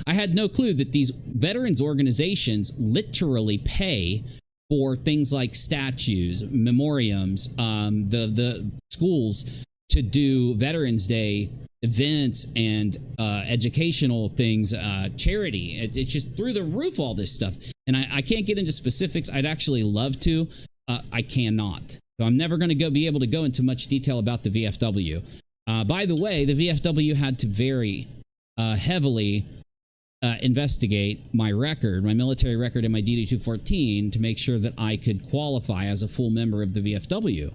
I had no clue that these veterans organizations literally pay for things like statues, memoriams, the schools to do Veterans Day events and educational things, charity. It's just through the roof, all this stuff. And I can't get into specifics. I'd actually love to. I cannot. So I'm never going to be able to go into much detail about the VFW. By the way, the VFW had to very heavily investigate my record, my military record and my DD-214 to make sure that I could qualify as a full member of the VFW.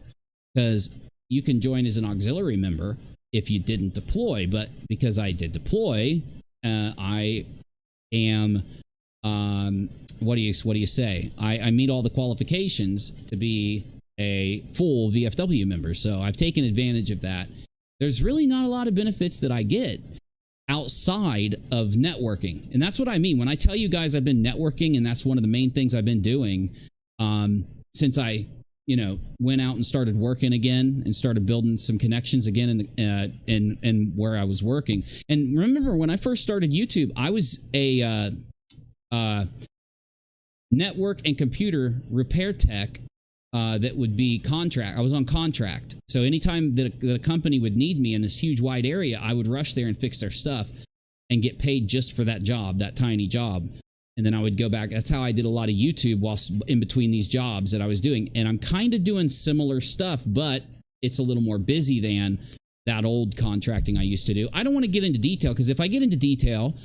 Because you can join as an auxiliary member if you didn't deploy, but because I did deploy, I am, what do you say? I meet all the qualifications to be a full VFW member, so I've taken advantage of that. There's really not a lot of benefits that I get outside of networking, and that's what I mean when I tell you guys I've been networking, and that's one of the main things I've been doing since I went out and started working again and started building some connections again in where I was working. And remember, when I first started YouTube, I was a network and computer repair tech that would be contract. I was on contract. So anytime that a company would need me in this huge wide area, I would rush there and fix their stuff. and get paid just for that job, that tiny job. And then I would go back. That's how I did a lot of YouTube whilst in between these jobs that I was doing. And I'm kind of doing similar stuff, but it's a little more busy than that old contracting I used to do. I don't want to get into detail, because if I get into detail,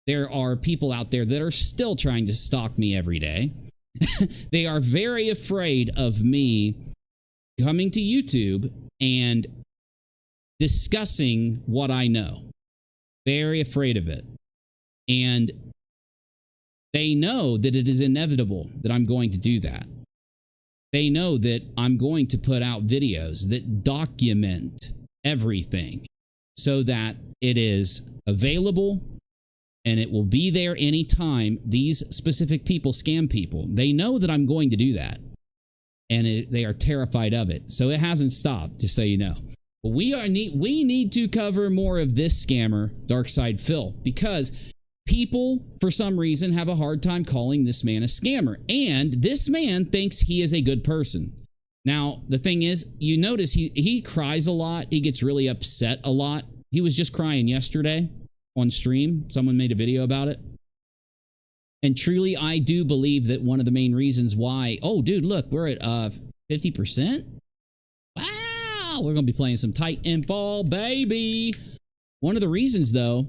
there are people out there that are still trying to stalk me every day. They are very afraid of me coming to YouTube and discussing what I know. Very afraid of it. And they know that it is inevitable that I'm going to do that. They know that I'm going to put out videos that document everything so that it is available and it will be there anytime these specific people scam people. They know that I'm going to do that, and they are terrified of it. So it hasn't stopped, just so you know. But we need to cover more of this scammer, DARKSYDEPHIL, because people, for some reason, have a hard time calling this man a scammer. And this man thinks he is a good person. Now, the thing is, you notice he cries a lot. He gets really upset a lot. He was just crying yesterday on stream. Someone made a video about it. And truly, I do believe that one of the main reasons why... Oh, dude, look, we're at 50%. Wow, we're going to be playing some Titanfall, baby. One of the reasons, though,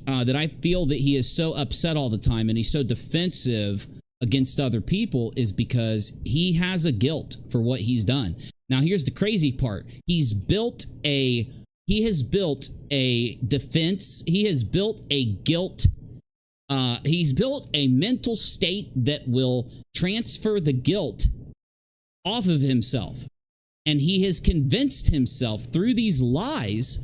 that I feel that he is so upset all the time and he's so defensive against other people is because he has a guilt for what he's done. Now, here's the crazy part. He has built a defense. He has built a guilt. He's built a mental state that will transfer the guilt off of himself. And he has convinced himself through these lies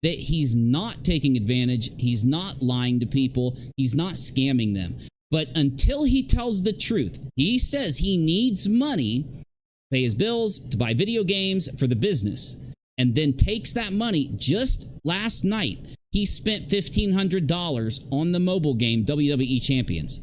that he's not taking advantage, he's not lying to people, he's not scamming them. But until he tells the truth, he says he needs money to pay his bills, to buy video games for the business, and then takes that money. Just last night, he spent $1,500 on the mobile game WWE Champions.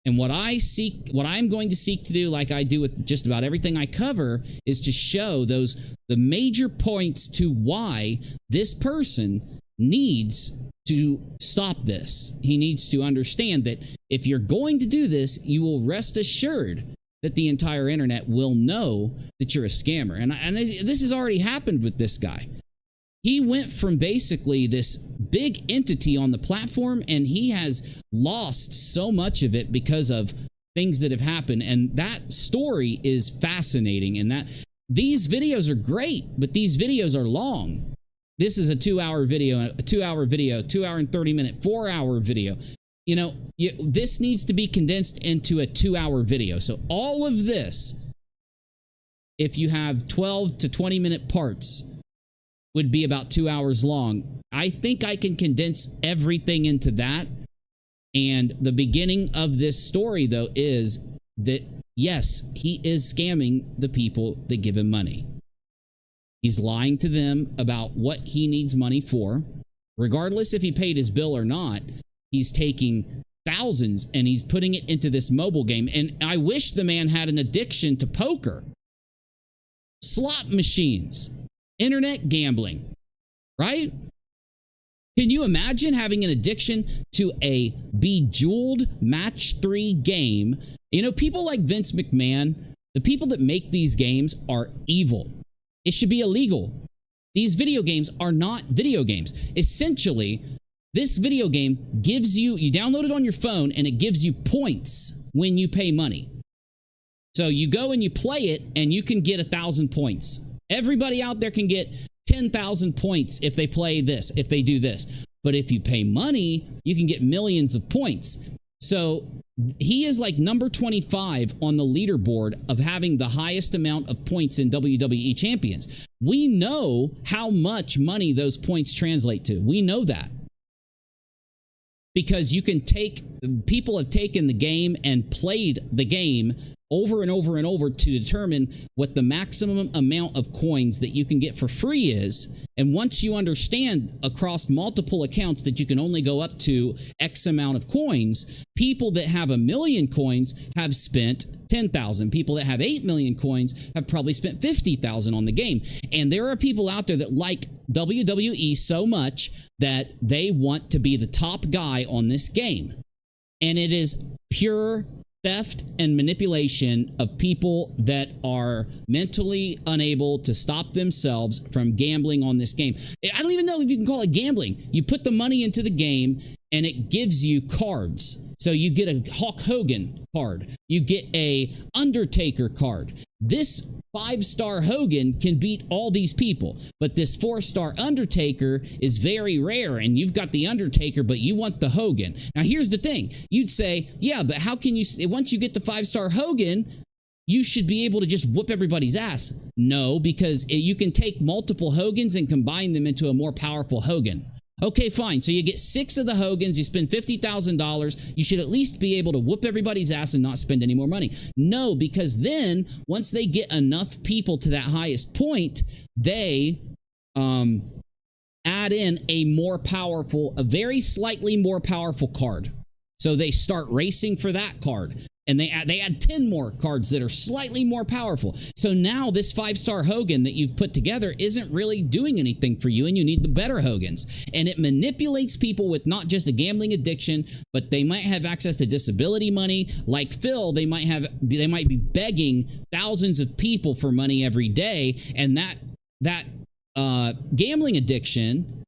And what I'm going to seek to do, like I do with just about everything I cover, is to show the major points to why this person needs to stop this. He needs to understand that if you're going to do this, you will rest assured that the entire internet will know that you're a scammer. And this has already happened with this guy. He went from basically this big entity on the platform, and he has lost so much of it because of things that have happened. And that story is fascinating. And that these videos are great, but these videos are long. This is a 2-hour video, 2 hour video, 2 hour and 30 minute, 4 hour video. You know, this needs to be condensed into a 2-hour video. So all of this, if you have 12 to 20 minute parts, would be about 2 hours long. I think I can condense everything into that. And the beginning of this story, though, is that, yes, he is scamming the people that give him money. He's lying to them about what he needs money for. Regardless if he paid his bill or not, he's taking thousands and he's putting it into this mobile game. And I wish the man had an addiction to poker, slot machines, internet gambling, right? Can you imagine having an addiction to a bejeweled match 3 game? You know, people like Vince McMahon, the people that make these games are evil. It should be illegal. These video games are not video games. Essentially, this video game gives you download it on your phone and it gives you points when you pay money. So you go and you play it and you can get 1,000 points. Everybody out there can get 10,000 points if they play this, if they do this. But if you pay money, you can get millions of points. So he is like number 25 on the leaderboard of having the highest amount of points in WWE Champions. We know how much money those points translate to. We know that. Because people have taken the game and played the game over and over and over to determine what the maximum amount of coins that you can get for free is And once you understand across multiple accounts that you can only go up to X amount of coins, people that have 1 million coins have spent 10,000. People that have 8 million coins have probably spent 50,000 on the game. And there are people out there that like WWE so much that they want to be the top guy on this game. And it is pure theft and manipulation of people that are mentally unable to stop themselves from gambling on this game. I don't even know if you can call it gambling. You put the money into the game and it gives you cards. So you get a Hulk Hogan card. You get a Undertaker card. This 5-star Hogan can beat all these people, but this 4-star Undertaker is very rare, and you've got the Undertaker, but you want the Hogan. Now, here's the thing. You'd say, yeah, but how can you, once you get the 5-star Hogan, you should be able to just whoop everybody's ass. No, because you can take multiple Hogans and combine them into a more powerful Hogan. Okay, fine. So you get 6 of the Hogans, you spend $50,000. You should at least be able to whoop everybody's ass and not spend any more money. No, because then once they get enough people to that highest point, they add in a very slightly more powerful card. So they start racing for that card. And they add 10 more cards that are slightly more powerful. So now this 5-star Hogan that you've put together isn't really doing anything for you, and you need the better Hogans. And it manipulates people with not just a gambling addiction, but they might have access to disability money. Like Phil, they might be begging thousands of people for money every day, and that gambling addiction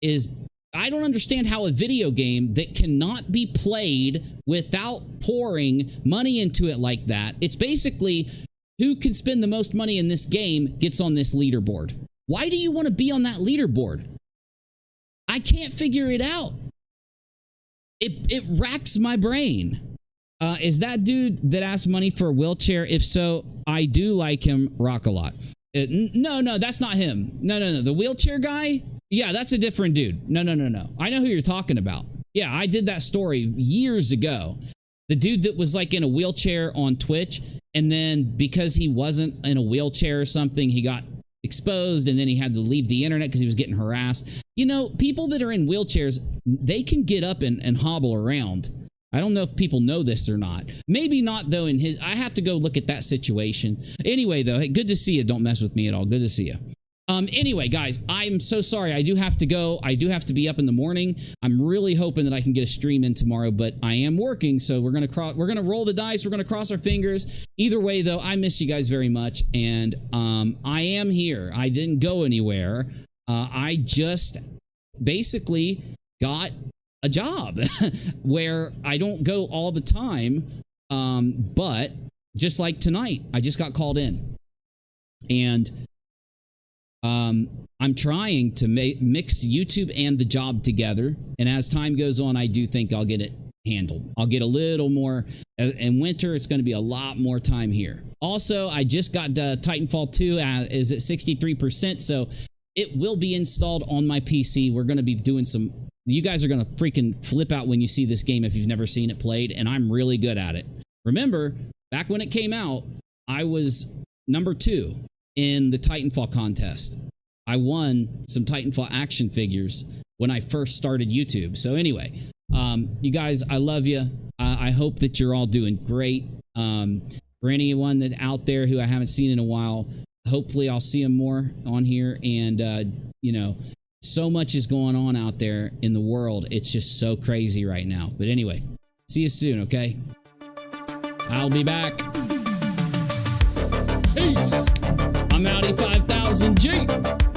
is... I don't understand how a video game that cannot be played without pouring money into it like that. It's basically who can spend the most money in this game gets on this leaderboard. Why do you want to be on that leaderboard? I can't figure it out. It racks my brain. Is that dude that asked money for a wheelchair? If so, I do like him, rockAlot. No, that's not him. No. The wheelchair guy? Yeah, that's a different dude. No. I know who you're talking about. Yeah, I did that story years ago. The dude that was like in a wheelchair on Twitch, and then because he wasn't in a wheelchair or something, he got exposed, and then he had to leave the internet because he was getting harassed. You know, people that are in wheelchairs, they can get up and hobble around. I don't know if people know this or not. Maybe not, though, in his... I have to go look at that situation. Anyway, though, hey, good to see you. Don't mess with me at all. Good to see you. Anyway, guys, I'm so sorry. I do have to go. I do have to be up in the morning. I'm really hoping that I can get a stream in tomorrow, but I am working, so we're gonna roll the dice. We're gonna cross our fingers. Either way, though, I miss you guys very much, and I am here. I didn't go anywhere. I just basically got a job where I don't go all the time, but just like tonight, I just got called in, and I'm trying to mix YouTube and the job together, and as time goes on, I do think I'll get it handled. I'll get a little more. In winter, it's going to be a lot more time here. Also, I just got Titanfall 2 is at 63%, so it will be installed on my PC. We're going to be doing some... You guys are going to freaking flip out when you see this game if you've never seen it played, and I'm really good at it. Remember, back when it came out, I was number 2 in the Titanfall contest. I won some Titanfall action figures when I first started YouTube. So anyway, you guys, I love you. I hope that you're all doing great. For anyone that out there who I haven't seen in a while, hopefully I'll see them more on here. And, you know, so much is going on out there in the world. It's just so crazy right now. But anyway, see you soon, okay? I'll be back. Peace. I'm Audi 5000G.